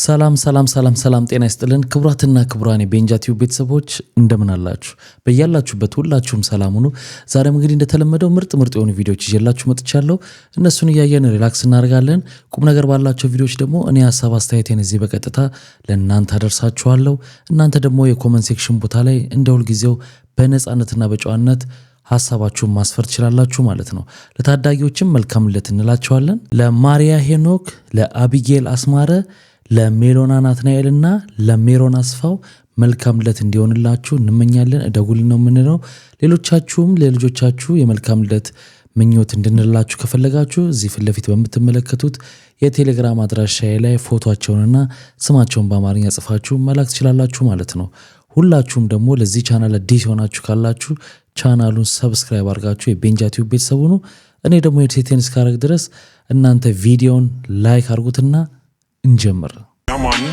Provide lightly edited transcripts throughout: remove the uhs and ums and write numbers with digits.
ሰላም ጤና ይስጥልን ክቡራትና ክቡራን የቤንጃ ቲዩብ ቤተሰቦች እንደምን አላችሁ በእያላችሁበት ሁላችሁም ሰላም ሁኑ። ዛሬም እንግዲህ እንደተለመደው ምርጥ የሆኑ ቪዲዮዎች ይዤላችሁ መጥቻለሁ። እነሱን እያየን ሪላክስ እናደርጋለን። ቁም ነገር ባላቸው ቪዲዮዎች ደግሞ እኔ ሐሳብ አስተያየቴን እዚህ በቀጥታ ለእናንተ አደርሳችኋለሁ። እናንተ ደግሞ የኮመንት ሴክሽን ቦታ ላይ እንደ ሁልጊዜው በነፃነትና በጨዋነት ሐሳባችሁን ማስፈር ትችላላችሁ ማለት ነው። ለታዳጊዎችም መልካም ልደት እንላችኋለን። ለማሪያ ሄኖክ፣ ለአቢጌል አስማረ፣ ለሜሎና ናትናኤልና ለሜሮን አስፋው መልካም ልደት እንዲሆንላችሁ እንመኛለን። እደጉልን ነው የምንለው። ሌሎቻችሁም ለልጆቻችሁ የመልካም ልደት ምኞት እንድንላችሁ ከፈለጋችሁ እዚህ ፊት ለፊት በምትመለከቱት የቴሌግራም አድራሻዬ ላይ ፎቶአቸውንና ስማቸውን በአማርኛ ጽፋችሁ መላክ ትችላላችሁ ማለት ነው። ሁላችሁም ደግሞ ለዚህ ቻናል አዲስ ሆናችሁ ካላችሁ ቻናሉን ሰብስክራይብ አድርጋችሁ የቤንጃ ቲዩብ ቤተሰብ ሁኑ። እኔ ደግሞ የቴቴን እስካረግ ድረስ እናንተ ቪዲዮን ላይክ አድርጉትና እንጀምር። ያማን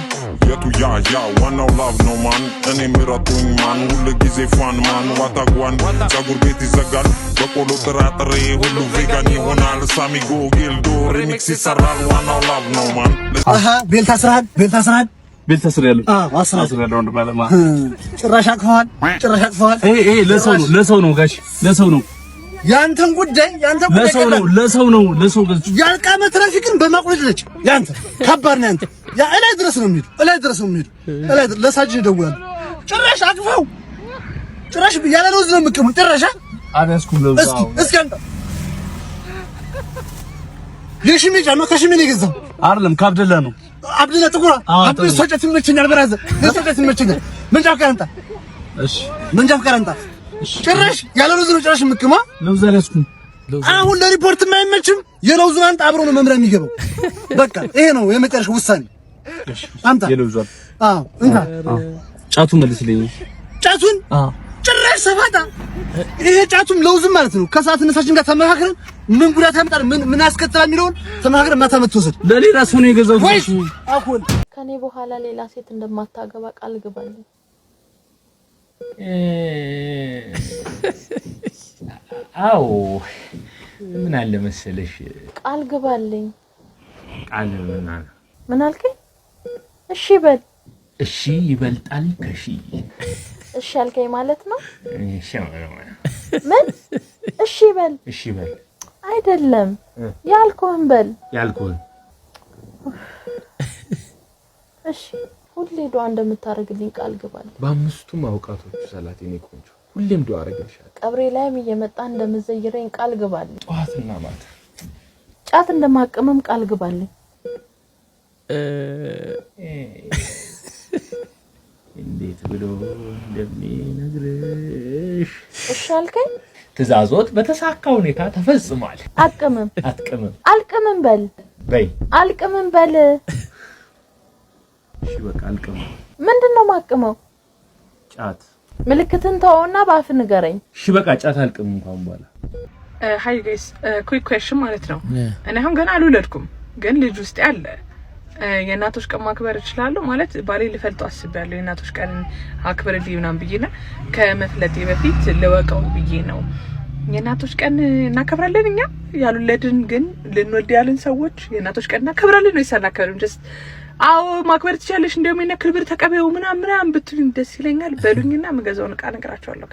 የቱ ያ ዋናው ላቭ ነው ማን እኔ ምረጡኝ ማን ሁሉ ጊዜ ፋን ማን ዋታጓን ጸጉር ቤት ይዘጋል በቆሎ ጥራጥሬ ሁሉ ቬጋን ይሆናል ሳሚጎ ጊልዶ ሪሚክስ ይሰራል ዋናው ላቭ ነው ማን ቤልታስራል ቤልታስራል አስራል እንደማለማ ጭራሽ አቅፈዋል ለሰው ነው ጋሽ ለሰው ነው ያንተን ጉዳይ ለሰው ገጽ ያልቃመ ትራፊክን በማቁለጭለጭ ያንተ ከባድ ነው። ያንተ ያ እላይ ድረስ ነው የሚሄድ እላይ ለሳጅ ይደውላል። ጭራሽ አቅፈው ጭራሽ ያለ ነው ዝም ምቀሙ ጭራሽ አዳስኩም ነው እስኪ አንተ የሽሚ ጫማ ከሽሚ ነው የገዛው አይደለም ካብደላ ነው አብደላ ጥቁራ አብደላ ሰጨት ይመችኛል በራዘ ለሰጨት ይመችኛል መንጃ ካንታ እሺ መንጃ ካንታ ጭራሽ ያለ ነው ዝም ጭራሽ ምቀማ ለውዝ አላስኩም አሁን ለሪፖርት የማይመችም የለውዝ አንተ አብሮ ነው መምሪያ የሚገባው። በቃ ይሄ ነው የመጨረሻ ውሳኔ። አንተ የለውዝ እንካ ጫቱን መልስልኝ። ጫቱን ጭራሽ ሰፋታ ይሄ ጫቱም ለውዝም ማለት ነው። ከሰዓት እነሳችን ጋር ተመካክረን ምን ጉዳት ያመጣል ምን ያስከትላል የሚለውን ተመካክረን ማታ መተወሰድ ለሌላ ሰው ነው የገዛው። አሁን ከኔ በኋላ ሌላ ሴት እንደማታገባ ቃል ግባልኝ። አው ምን አለ መሰለሽ ቃል ግባልኝ። ቃል ምን አልከኝ? እሺ በል። እሺ ይበልጣል ከሺ። እሺ አልከኝ ማለት ነው። እሺ ምን? እሺ በል አይደለም ያልኩህን በል። እሺ ሁሌ ዱአ እንደምታረግልኝ ቃል ግባልኝ። በአምስቱም አውቃቶች ሰላት የኔ ቆንጆ ሁሌም ዱአ አረግልሻለሁ። ቀብሬ ላይም እየመጣ እንደምዘይረኝ ቃል ግባልኝ። ጧትና ማታ ጫት እንደማቀመም ቃል ግባልኝ። እንዴት ብሎ እንደሚነግርሽ። እሺ አልከኝ? ትእዛዞት በተሳካ ሁኔታ ተፈጽሟል። አልቅምም በል። አልቅምም በል። እሺ በቃ አልቅም። ምንድነው ማቅመው? ጫት ምልክትን ተወውና ባፍ ንገረኝ። እሺ በቃ ጫት አልቅም እንኳን በኋላ። ሃይ ጋይስ ኩዊክ ኩዌስችን ማለት ነው። እኔ አሁን ገና አልወለድኩም ግን ልጅ ውስጥ ያለ የእናቶች ቀን ማክበር እችላለሁ ማለት ባሌ ልፈልጠው አስቤያለሁ። የእናቶች ቀን አክብርልኝ ምናምን ብዬና ከመፍለጤ በፊት ልወቀው ብዬ ነው። የእናቶች ቀን እናከብራለን እኛ ያልወለድን ግን ልንወልድ ያልን ሰዎች የእናቶች ቀን እናከብራለን ወይስ አናከብርም? ጀስት አዎ ማክበር ትችላለሽ እንደውም የና ክብር ተቀበዩ ምናምን ብትሉኝ ደስ ይለኛል። በሉኝና መገዛውን ዕቃ ነግራችኋለሁ።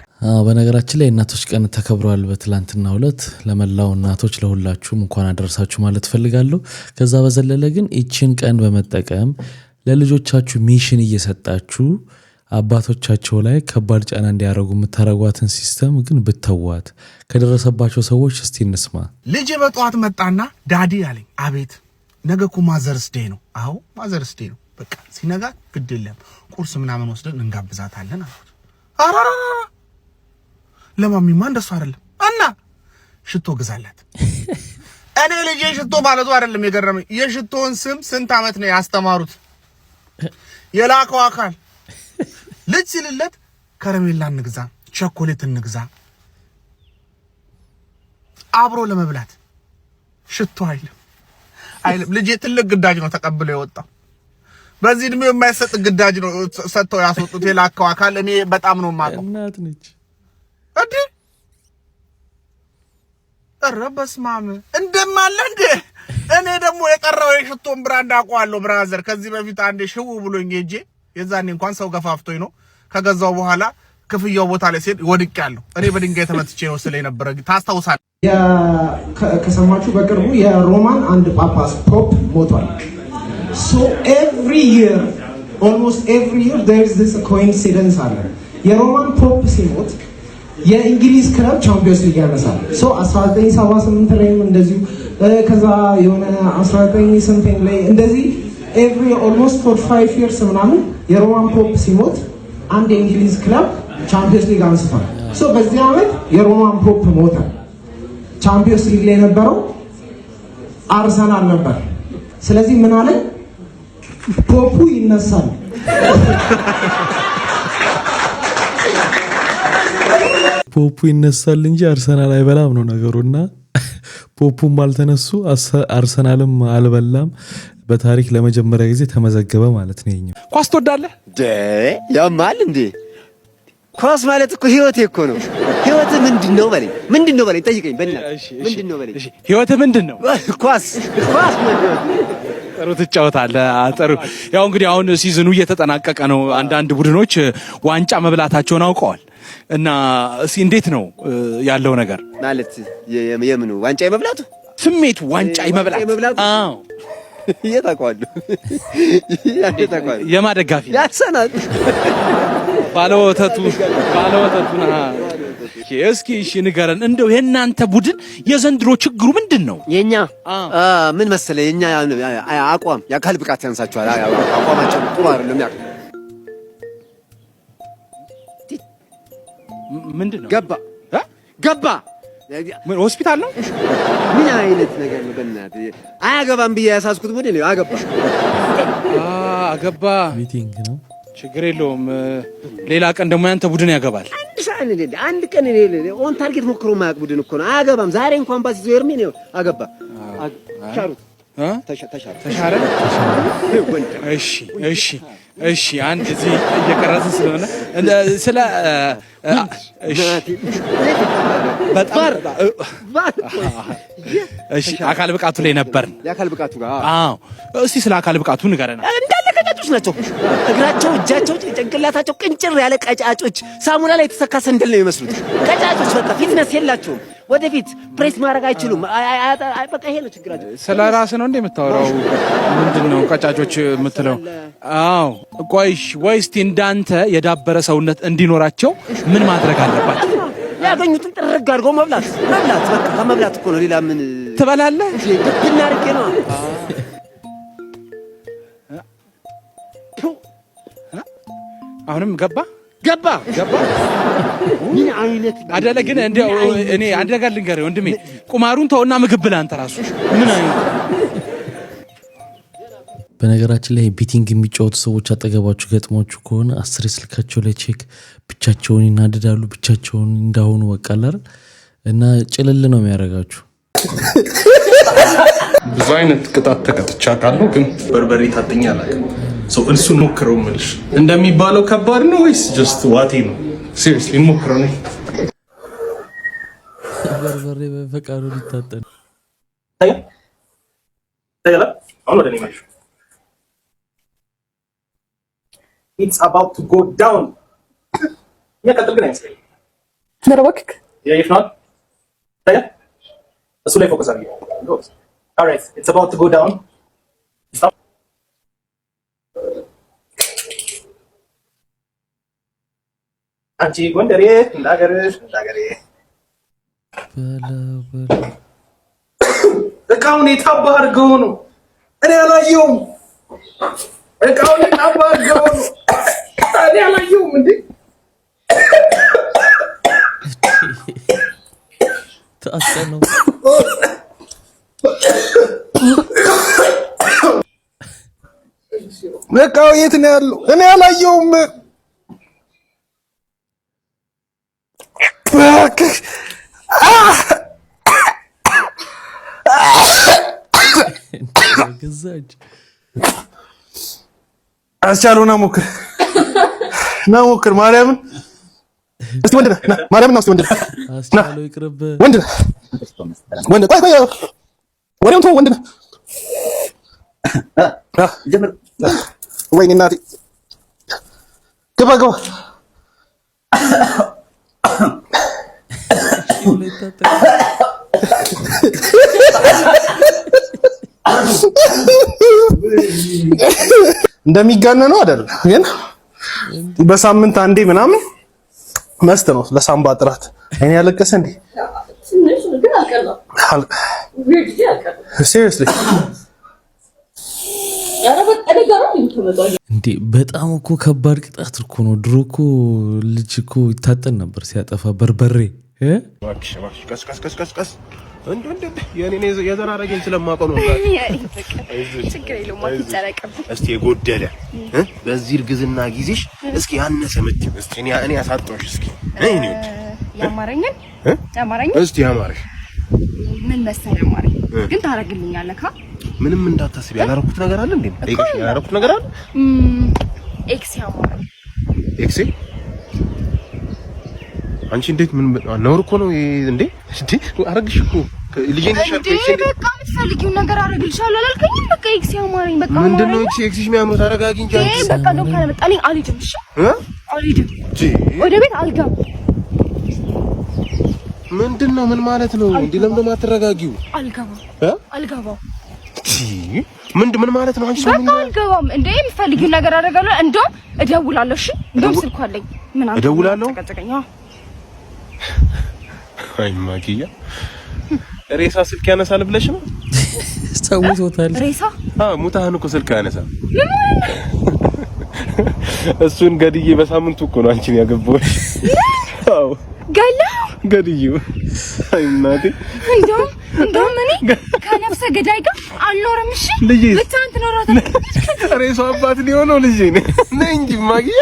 በነገራችን ላይ እናቶች ቀን ተከብሯል በትላንትናው ዕለት። ለመላው እናቶች ለሁላችሁም እንኳን አደረሳችሁ ማለት ፈልጋለሁ። ከዛ በዘለለ ግን እቺን ቀን በመጠቀም ለልጆቻችሁ ሚሽን እየሰጣችሁ አባቶቻቸው ላይ ከባድ ጫና እንዲያደርጉ የምታረጓትን ሲስተም ግን ብተዋት ከደረሰባቸው ሰዎች እስቲ እንስማ። ልጅ በጧት መጣና ዳዲ አለኝ። አቤት ነገ እኮ ማዘርስ ዴይ ነው። አዎ ማዘርስ ዴይ ነው። በቃ ሲነጋ ግድ የለም ቁርስ ምናምን ወስደን እንጋብዛታለን አሉት። አራራ ለማሚማ እንደሱ አይደለም እና ሽቶ ግዛላት። እኔ ልጅ ሽቶ ማለቱ አይደለም የገረመኝ የሽቶን ስም ስንት አመት ነው ያስተማሩት የላከው አካል። ልጅ ሲልለት ከረሜላ እንግዛ ቸኮሌት እንግዛ አብሮ ለመብላት ሽቶ አይልም። ልጅ ትልቅ ግዳጅ ነው ተቀብሎ የወጣው። በዚህ እድሜው የማይሰጥ ግዳጅ ነው ሰጥተው ያስወጡት የላከው አካል። እኔ በጣም ነው የማውቀው። እናት ነች እንዴ ኧረ በስመ አብ እንደማለ እንደ እኔ ደግሞ የጠራው የሽቶን ብራንድ አውቀዋለሁ ብራዘር ከዚህ በፊት አንዴ ሽው ብሎኝ ሄጄ የዛኔ እንኳን ሰው ገፋፍቶኝ ነው ከገዛው በኋላ ክፍያው ቦታ ላይ ሲሄድ ወድቄያለሁ እኔ በድንጋይ ተመትቼ ነው ስለኝ ነበር ታስታውሳለህ ከሰማችሁ በቅርቡ የሮማን አንድ ጳጳስ ፖፕ ሞቷል so almost every year there is this coincidence አለ የሮማን ፖፕ ሲሞት የእንግሊዝ ክለብ ቻምፒየንስ ሊግ ያነሳል so 1978 ላይ እንደዚሁ ከዛ የሆነ 19 something ላይ እንደዚህ almost for 5 years ምናምን የሮማን ፖፕ ሲሞት አንድ የእንግሊዝ ክለብ ቻምፒየንስ ሊግ አንስቷል so በዚህ ዓመት የሮማን ፖፕ ሞተ ቻምፒየንስ ሊግ ላይ የነበረው አርሰናል ነበር ስለዚህ ምን አለ ፖፑ ይነሳል ፖፑ ይነሳል እንጂ አርሰናል አይበላም ነው ነገሩና ፖፑም አልተነሱ አርሰናልም አልበላም በታሪክ ለመጀመሪያ ጊዜ ተመዘገበ ማለት ነው ይሄኛው ኳስ ትወዳለህ ያማል እንዴ ኳስ ማለት እኮ ህይወቴ እኮ ነው ህይወት ምንድነው በለኝ ጠይቀኝ በእናትህ ምንድነው በለኝ ህይወት ምንድነው ኳስ ጥሩ ትጫወታለህ ጥሩ ያው እንግዲህ አሁን ሲዝኑ እየተጠናቀቀ ነው አንዳንድ ቡድኖች ዋንጫ መብላታቸውን አውቀዋል እና እስኪ እንዴት ነው ያለው ነገር ማለት የምኑ ዋንጫ የመብላቱ ስሜቱ ዋንጫ የመብላት አዎ የታቋሉ የማደጋፊ ያሰናል ባለወተቱ ና እስኪ እሺ ንገረን እንደው የናንተ ቡድን የዘንድሮ ችግሩ ምንድነው የኛ ምን መሰለህ የኛ አቋም ያካል ብቃት ያንሳቸዋል አቋማቸው ጥሩ አይደለም ምንድነው ገባ ምን ሆስፒታል ነው ምን አይነት ነገር ነው በእናትህ አያገባም ብዬ ያሳስኩት ቡድን ነው አገባ ሚቲንግ ነው ችግር የለውም ሌላ ቀን ደግሞ ያንተ ቡድን ያገባል አንድ ቀን ኦን ታርጌት ሞክሮ ማያቅ ቡድን እኮ ነው አያገባም ዛሬ እንኳን ባስ ይዞ ኤርሚ ነው አገባ ሻሩት ተሻረ እሺ አንድ እዚህ እየቀረጽ ስለሆነ ስለ እሺ አካል ብቃቱ ላይ ነበርን ያካል ብቃቱ ጋር አዎ እስቲ ስለ አካል ብቃቱ ንገረና እንዳለ ቀጫጮች ናቸው እግራቸው እጃቸው ጭንቅላታቸው ቅንጭር ያለ ቀጫጮች ሳሙና ላይ የተሰካ ሰንደል ነው የሚመስሉት ቀጫጮች በቃ ፊትነስ የላቸውም ወደፊት ፕሬስ ማድረግ አይችሉም በቃ ይሄ ነው ችግራቸው ስለ ራስ ነው እንደምታወራው ምንድነው ቀጫጮች የምትለው አዎ ቆይሽ ወይስ እንዳንተ የዳበረ ሰውነት እንዲኖራቸው ምን ማድረግ አለባቸው ያገኙትን ጥርግ አድርገው መብላት በቃ ከመብላት እኮ ነው ሌላ ምን ትበላለህ ብናርገ ነው አሁንም ገባ ምን አይነት አደለ ግን እንደው እኔ አንድ ነገር ልንገርህ ወንድሜ ቁማሩን ተውና ምግብ ብላ አንተ ራሱ ምን አይነት በነገራችን ላይ ቢቲንግ የሚጫወቱ ሰዎች አጠገባችሁ ገጥሟችሁ ከሆነ 10 ስልካቸው ላይ ቼክ ብቻቸውን ይናደዳሉ ብቻቸውን እንዳሆኑ ወቃላር እና ጭልል ነው የሚያረጋችሁ ብዙ አይነት ቅጣት ተቀጥቻ ቃለው ግን በርበሬ ታጥኛ አላውቅም እሱን ሞክረው መልሽ እንደሚባለው ከባድ ነው ወይስ ጀስት ዋቴ ነው ሲሪየስሊ ሞክረው ነው በርበሬ በፈቃዱ ሊታጠን ታያላ አሁን ወደ እኔ መልሽ It's about to go down. Yeah, ቀጥል ግን አይመስለኝም ነርወክ if not ታያ እሱ ላይ ፎከስ አድርጊ all right it's about to go down stop አንቺ ጎንደሬ እንዳገርሽ እቃውን የታባህ አድርገው ነው እኔ አላየሁም እቃውን የታባህ አድርገው ነው እኔ አላየሁም እንዴ ታሰነው እቃው የት ነው ያለው እኔ አላየሁም ገዛች አስቻለውና ሞክር ማርያምን እስቲ ወንድ ማርያምን እስቲ ወንድ አስቻለው ይቅርብ ወንድ ወንድ ቆይ ወሬውን ተው ወንድ ጀምር ወይኔ እናቴ ግባ እንደሚጋነነው አይደል ግን በሳምንት አንዴ ምናምን መስት ነው ለሳምባ ጥራት እኔ ያለቀሰ እንዴ seriously እንዴ በጣም እኮ ከባድ ቅጣት እኮ ነው። ድሮ እኮ ልጅ እኮ ይታጠን ነበር ሲያጠፋ በርበሬ ቀስ እንዴ የኔ የዘራረገኝ ስለማውቀው ነው። ችግር የለውም አትጨረቅም። እስቲ የጎደለ በዚህ እርግዝና ጊዜሽ እስኪ ያነሰ ምትይ እስኪ እኔ ያሳጣሁሽ እስኪ እኔ ያማረኝን እስቲ ያማረሽ ምን መሰለህ ያማረኝ ግን ታረግልኛለህ ካ ምንም እንዳታስቢ ያላረኩት ነገር አለ እንዴ? ጠይቀሽ ያላረኩት ነገር አለ? ኤክስ ያማረኝ ኤክስ አንቺ እንዴት ምን ነውር እኮ ነው እንዴ? አረግሽ እኮ ልጄን ሸርተሽ በቃ የምትፈልጊው ነገር አረግልሻለሁ አላልከኝም? በቃ ኤክስ ያማረኝ በቃ ምንድነው ኤክስሽ የሚያምሩት? አረጋጊ እንጂ አንቺ በቃ ነው ካለመጣልኝ አልሄድም። እሺ አልሄድም፣ ወደ ቤት አልገባም። ምንድነው ምን ማለት ነው እንዴ? ለምን ማትረጋጊው? አልገባም ምን ማለት ነው? አንቺ በቃ አልገባም እንዴ? የምትፈልጊው ነገር አደርጋለሁ። እንደውም እደውላለሁ። እሺ እንደውም ስልኩ አለኝ። ምን አለ እደውላለሁ? ተቀጨቀኛ አይ ማኪያ ሬሳ ስልክ ያነሳል ብለሽ ነው? ሰውቶታል። ሬሳ ሙታህን እኮ ስልክ ያነሳል። እሱን ገድዬ በሳምንቱ እኮ ነው አንቺን ያገባሁሽ። አዎ ገድዬው አይ እናቴ እንደውም እኔ ከነፍሰ ገዳይ ጋር አልኖርም። እሺ ብቻህን ትኖራለህ። ሬሳ አባት ሊሆነው ልጄ ነኝ እንጂ ማኪያ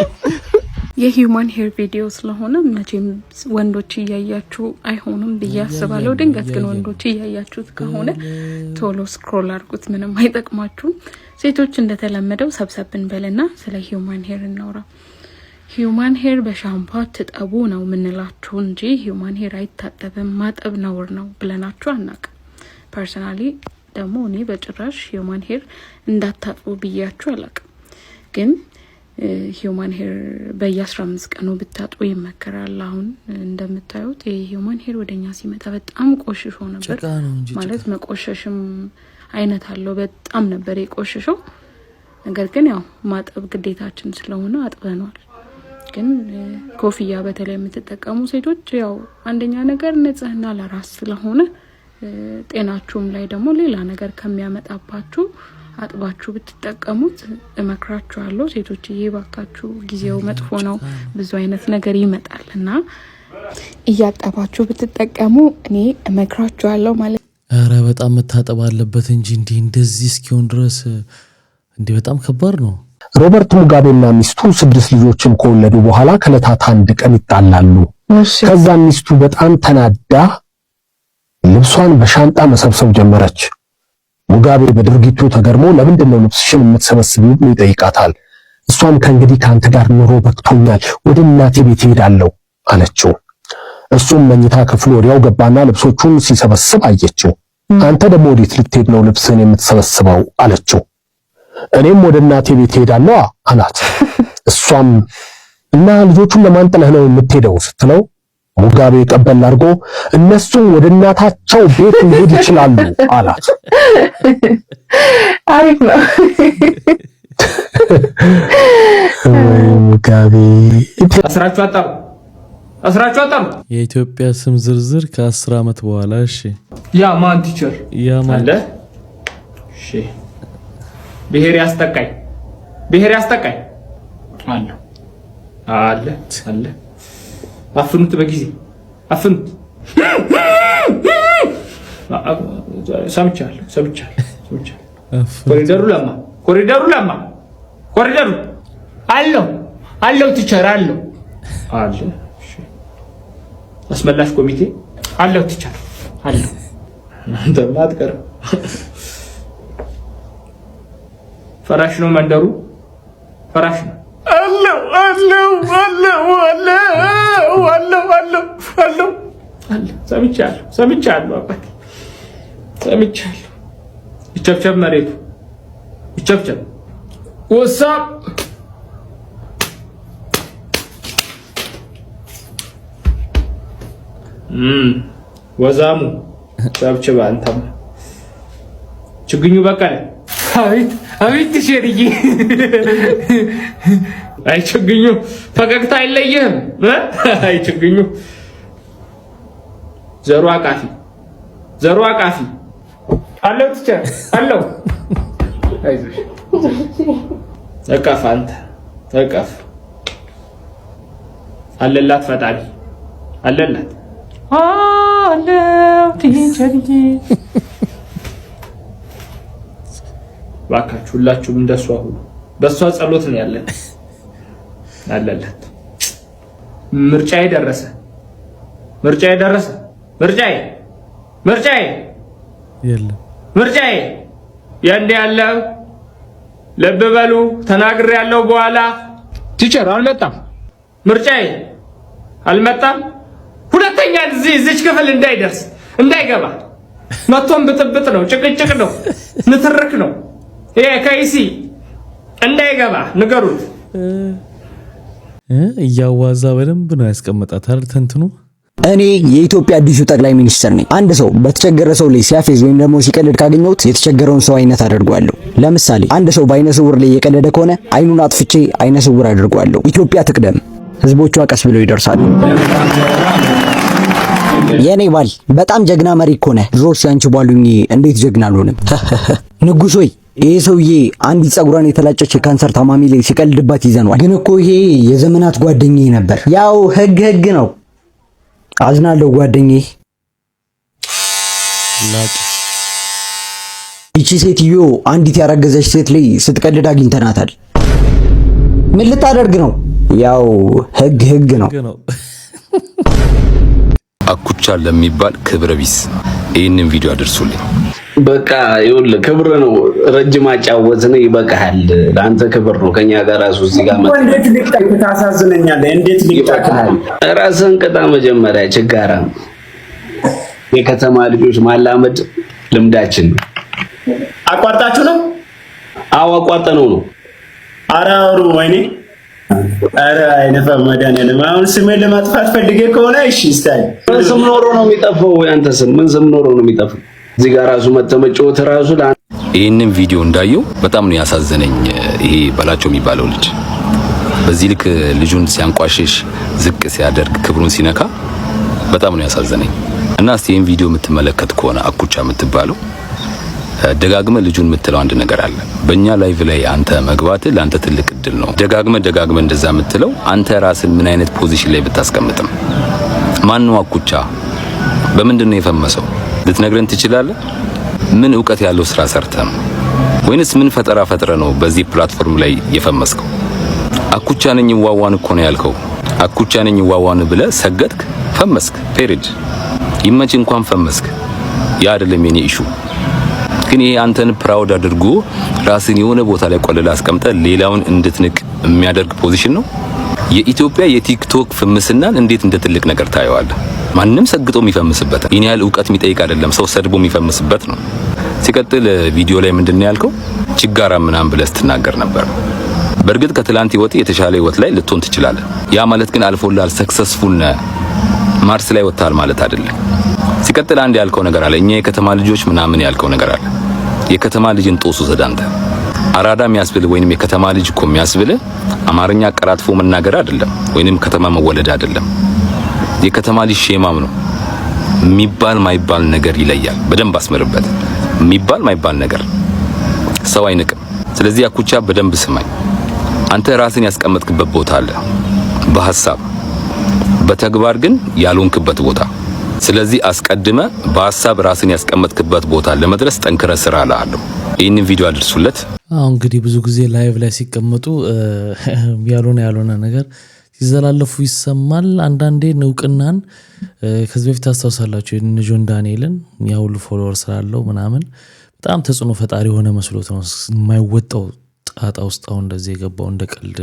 የሂውማን ሄር ቪዲዮ ስለሆነ መቼም ወንዶች እያያችሁ አይሆንም ብዬ አስባለሁ። ድንገት ግን ወንዶች እያያችሁት ከሆነ ቶሎ ስክሮል አድርጉት፣ ምንም አይጠቅማችሁም። ሴቶች እንደተለመደው ሰብሰብን በልና ስለ ሂውማን ሄር እናውራ። ሂውማን ሄር በሻምፓ ትጠቡ ነው ምንላችሁ እንጂ ሂውማን ሄር አይታጠብም፣ ማጠብ ነውር ነው ብለናችሁ አናውቅም። ፐርሰናሊ ደግሞ እኔ በጭራሽ ሂውማን ሄር እንዳታጥቡ ብያችሁ አላውቅም። ግን ሂውማን ሄር በየ15 ቀኑ ብታጥቡ ይመከራል። አሁን እንደምታዩት የሂውማን ሄር ወደኛ ሲመጣ በጣም ቆሽሾ ነበር። ማለት መቆሸሽም አይነት አለው። በጣም ነበር የቆሽሸው። ነገር ግን ያው ማጠብ ግዴታችን ስለሆነ አጥበናል። ግን ኮፍያ በተለይ የምትጠቀሙ ሴቶች ያው አንደኛ ነገር ንጽህና ለራስ ስለሆነ ጤናችሁም ላይ ደግሞ ሌላ ነገር ከሚያመጣባችሁ አጥባችሁ ብትጠቀሙት እመክራችኋለሁ። ሴቶችዬ ባካችሁ፣ ጊዜው መጥፎ ነው፣ ብዙ አይነት ነገር ይመጣልና እያጠባችሁ ብትጠቀሙ እኔ እመክራችኋለሁ ማለት። ኧረ በጣም መታጠብ አለበት እንጂ እንደዚህ እስኪሆን ድረስ በጣም ከባድ ነው። ሮበርት ሙጋቤና ሚስቱ 6 ልጆችን ከወለዱ በኋላ ከዕለታት አንድ ቀን ይጣላሉ። ከዛ ሚስቱ በጣም ተናዳ ልብሷን በሻንጣ መሰብሰብ ጀመረች። ሙጋቤ በድርጊቱ ተገርሞ ለምንድን ነው ልብስሽን የምትሰበስቢው ብሎ ይጠይቃታል። እሷም ከእንግዲህ ካንተ ጋር ኑሮ በቅቶኛል፣ ወደ እናቴ ቤት ሄዳለሁ አለችው። እሱም መኝታ ክፍሉ ወዲያው ገባና ልብሶቹን ሲሰበስብ አየችው። አንተ ደግሞ ወዴት ልትሄድ ነው ልብስን የምትሰበስበው አለችው። እኔም ወደ እናቴ ቤት ሄዳለሁ አላት። እሷም እና ልጆቹን ለማን ጥለህ ነው የምትሄደው ስትለው ሙጋቤ ቀበል አድርጎ እነሱም ወደ እናታቸው ቤት መሄድ ይችላሉ አላት። አሪፍ ነው። ሙጋቤ አስራቹ አጣሩ የኢትዮጵያ ስም ዝርዝር ከ10 ዓመት በኋላ እሺ። ያ ማን ቲቸር ያ ማን አለ? እሺ ብሔር ያስጠቃኝ አለ አፍኑት፣ በጊዜ አፍኑት። ሰምቻለሁ። ኮሪደሩ ለማ አለው ቲቸር አለው አለ። እሺ አስመላሽ ኮሚቴ አለው ቲቸር አለው። አንተ ማትቀር ፈራሽ ነው መንደሩ ፈራሽ ነው አለው አለ ሰምቻለሁ አባቴ ሰምቻለሁ። ይቸብቸብ መሬቱ ይቸብቸብ ወሳብ ወዛሙ ቸብቸብ አንተም ችግኙ በቀለ አቤት ሸርዬ አይ ችግኙ ፈገግታ አይለየህም አይ ችግኙ ዘሩ አቃፊ አለው ቲቸር አለው አይዞሽ ተቀፍ አንተ ተቀፍ አለላት ፈጣሪ አለላት አለው ቲቸርዬ ባካችሁ ሁላችሁም እንደሷ ሁሉ በሷ ጸሎት ነው ያለን አለላት ምርጫዬ ደረሰ ምርጫዬ ያንዴ ያለው ልብ በሉ ተናግሬ ያለው በኋላ ቲቸር አልመጣም ምርጫዬ አልመጣም ሁለተኛ እዚች ክፍል እንዳይገባ መቶም ብጥብጥ ነው ጭቅጭቅ ነው ንትርክ ነው ይሄ ከይሲ እንዳይገባ ንገሩት እያዋዛ በደንብ ነው ያስቀመጣታል ተንትኑ እኔ የኢትዮጵያ አዲሱ ጠቅላይ ሚኒስትር ነኝ። አንድ ሰው በተቸገረ ሰው ላይ ሲያፌዝ ወይም ደግሞ ሲቀልድ ካገኘሁት የተቸገረውን ሰው አይነት አደርገዋለሁ። ለምሳሌ አንድ ሰው በአይነ ስውር ላይ የቀለደ ከሆነ አይኑን አጥፍቼ አይነ ስውር አደርገዋለሁ። ኢትዮጵያ ትቅደም፣ ህዝቦቿ ቀስ ብለው ይደርሳሉ። የኔ ባል በጣም ጀግና መሪ እኮ ነህ። ድሮስ ያንቺ ባሉኝ እንዴት ጀግና አልሆንም? ንጉስ ሆይ ይሄ ሰውዬ አንዲት ጸጉሯን የተላጨች የካንሰር ታማሚ ላይ ሲቀልድባት ይዘነዋል። ግን እኮ ይሄ የዘመናት ጓደኛዬ ነበር። ያው ህግ ነው። አዝናለሁ ጓደኛዬ። ይቺ ሴትዮ አንዲት ያረገዘች ሴት ላይ ስትቀልድ አግኝተናታል። ምን ልታደርግ ነው? ያው ህግ ነው። አኩቻ ለሚባል ክብረ ቢስ ይህንን ቪዲዮ አድርሱልኝ። በቃ ይኸውልህ ክብር ነው። ረጅም አጫወት ነው ይበቃሃል። ለአንተ ክብር ነው። ከኛ ጋር ራሱ እዚህ ጋር መጣ። እንዴት ሊቀጥ ታሳዝነኛለህ? እንዴት ሊቀጥሃል? ራስህን ቅጣ መጀመሪያ። ችጋራ የከተማ ልጆች ማላመድ ልምዳችን ነው። አቋርጣችሁ ነው? አዎ አቋርጠነው ነው። አራሩ ወይኔ አረ አይነፋ መድኃኒዓለም አሁን ስሜን ለማጥፋት ፈልጌ ከሆነ እሺ ስታይ ስም ኖሮ ነው የሚጠፋው። ያንተ ስም ምን ስም ኖሮ ነው የሚጠፋው? እዚህ ጋር ራሱ መተመጫወት ራሱ ይህንን ቪዲዮ እንዳየው በጣም ነው ያሳዘነኝ። ይሄ በላቸው የሚባለው ልጅ በዚህ ልክ ልጁን ሲያንቋሽሽ ዝቅ ሲያደርግ ክብሩን ሲነካ በጣም ነው ያሳዘነኝ። እና እስቲ ይህን ቪዲዮ የምትመለከት ከሆነ አኩቻ የምትባለው ደጋግመ ልጁን የምትለው አንድ ነገር አለ። በእኛ ላይቭ ላይ አንተ መግባት ለአንተ ትልቅ እድል ነው። ደጋግመ እንደዛ የምትለው አንተ ራስን ምን አይነት ፖዚሽን ላይ ብታስቀምጥም ማን ነው አኩቻ? በምንድን ነው የፈመሰው? ልትነግረን ትችላለህ? ምን ዕውቀት ያለው ስራ ሰርተህ ነው? ወይንስ ምን ፈጠረ ነው በዚህ ፕላትፎርም ላይ የፈመስከው? አኩቻ ነኝ ዋዋን እኮ ነው ያልከው። አኩቻ ነኝ ዋዋን ብለህ ሰገድክ፣ ፈመስክ። ፔሪድ ይመች እንኳን ፈመስክ። ያ አይደለም የኔ ኢሹ። ግን ይሄ አንተን ፕራውድ አድርጎ ራስን የሆነ ቦታ ላይ ቆልላ አስቀምጠ ሌላውን እንድትንቅ የሚያደርግ ፖዚሽን ነው። የኢትዮጵያ የቲክቶክ ፍምስናን እንዴት እንደ ትልቅ ነገር ታየዋለህ? ማንም ሰግጦ የሚፈምስበት ይሄን ያህል ዕውቀት የሚጠይቅ አይደለም። ሰው ሰድቦ የሚፈምስበት ነው። ሲቀጥል ቪዲዮ ላይ ምንድነው ያልከው? ችጋራ ምናምን ብለህ ስትናገር ነበር። በእርግጥ ከትላንት ህይወት የተሻለ ህይወት ላይ ልትሆን ትችላለህ። ያ ማለት ግን አልፎላል ሰክሰስፉል ነህ ማርስ ላይ ወጣል ማለት አይደለም። ሲቀጥል አንድ ያልከው ነገር አለ። እኛ የከተማ ልጆች ምናምን ያልከው ነገር አለ። የከተማ ልጅን ጦሱ ዘዳንተ አራዳ የሚያስብል ወይንም የከተማ ልጅ እኮ የሚያስብል አማርኛ አቀራጥፎ መናገር አይደለም፣ ወይንም ከተማ መወለድ አይደለም። የከተማ ልጅ ሼማም ነው። የሚባል ማይባል ነገር ይለያል። በደንብ አስመርበት። የሚባል ማይባል ነገር ሰው አይንቅም። ስለዚህ አኩቻ በደንብ ስማኝ። አንተ ራስን ያስቀመጥክበት ቦታ አለ፣ በሐሳብ በተግባር ግን ያልሆንክበት ቦታ። ስለዚህ አስቀድመ በሐሳብ ራስን ያስቀመጥክበት ቦታ ለመድረስ ጠንክረ ስራ አለአለሁ። ይህንን ቪዲዮ አድርሱለት። እንግዲህ ብዙ ጊዜ ላይቭ ላይ ሲቀመጡ ያልሆነ ነገር ሲዘላለፉ ይሰማል። አንዳንዴ እውቅናን ከዚህ በፊት ታስታውሳላችሁ ጆን ዳንኤልን ያ ሁሉ ፎሎወር ስላለው ምናምን በጣም ተጽዕኖ ፈጣሪ የሆነ መስሎት ነው የማይወጣው ጣጣ ውስጥ አሁን እንደዚህ የገባው እንደ ቀልድ።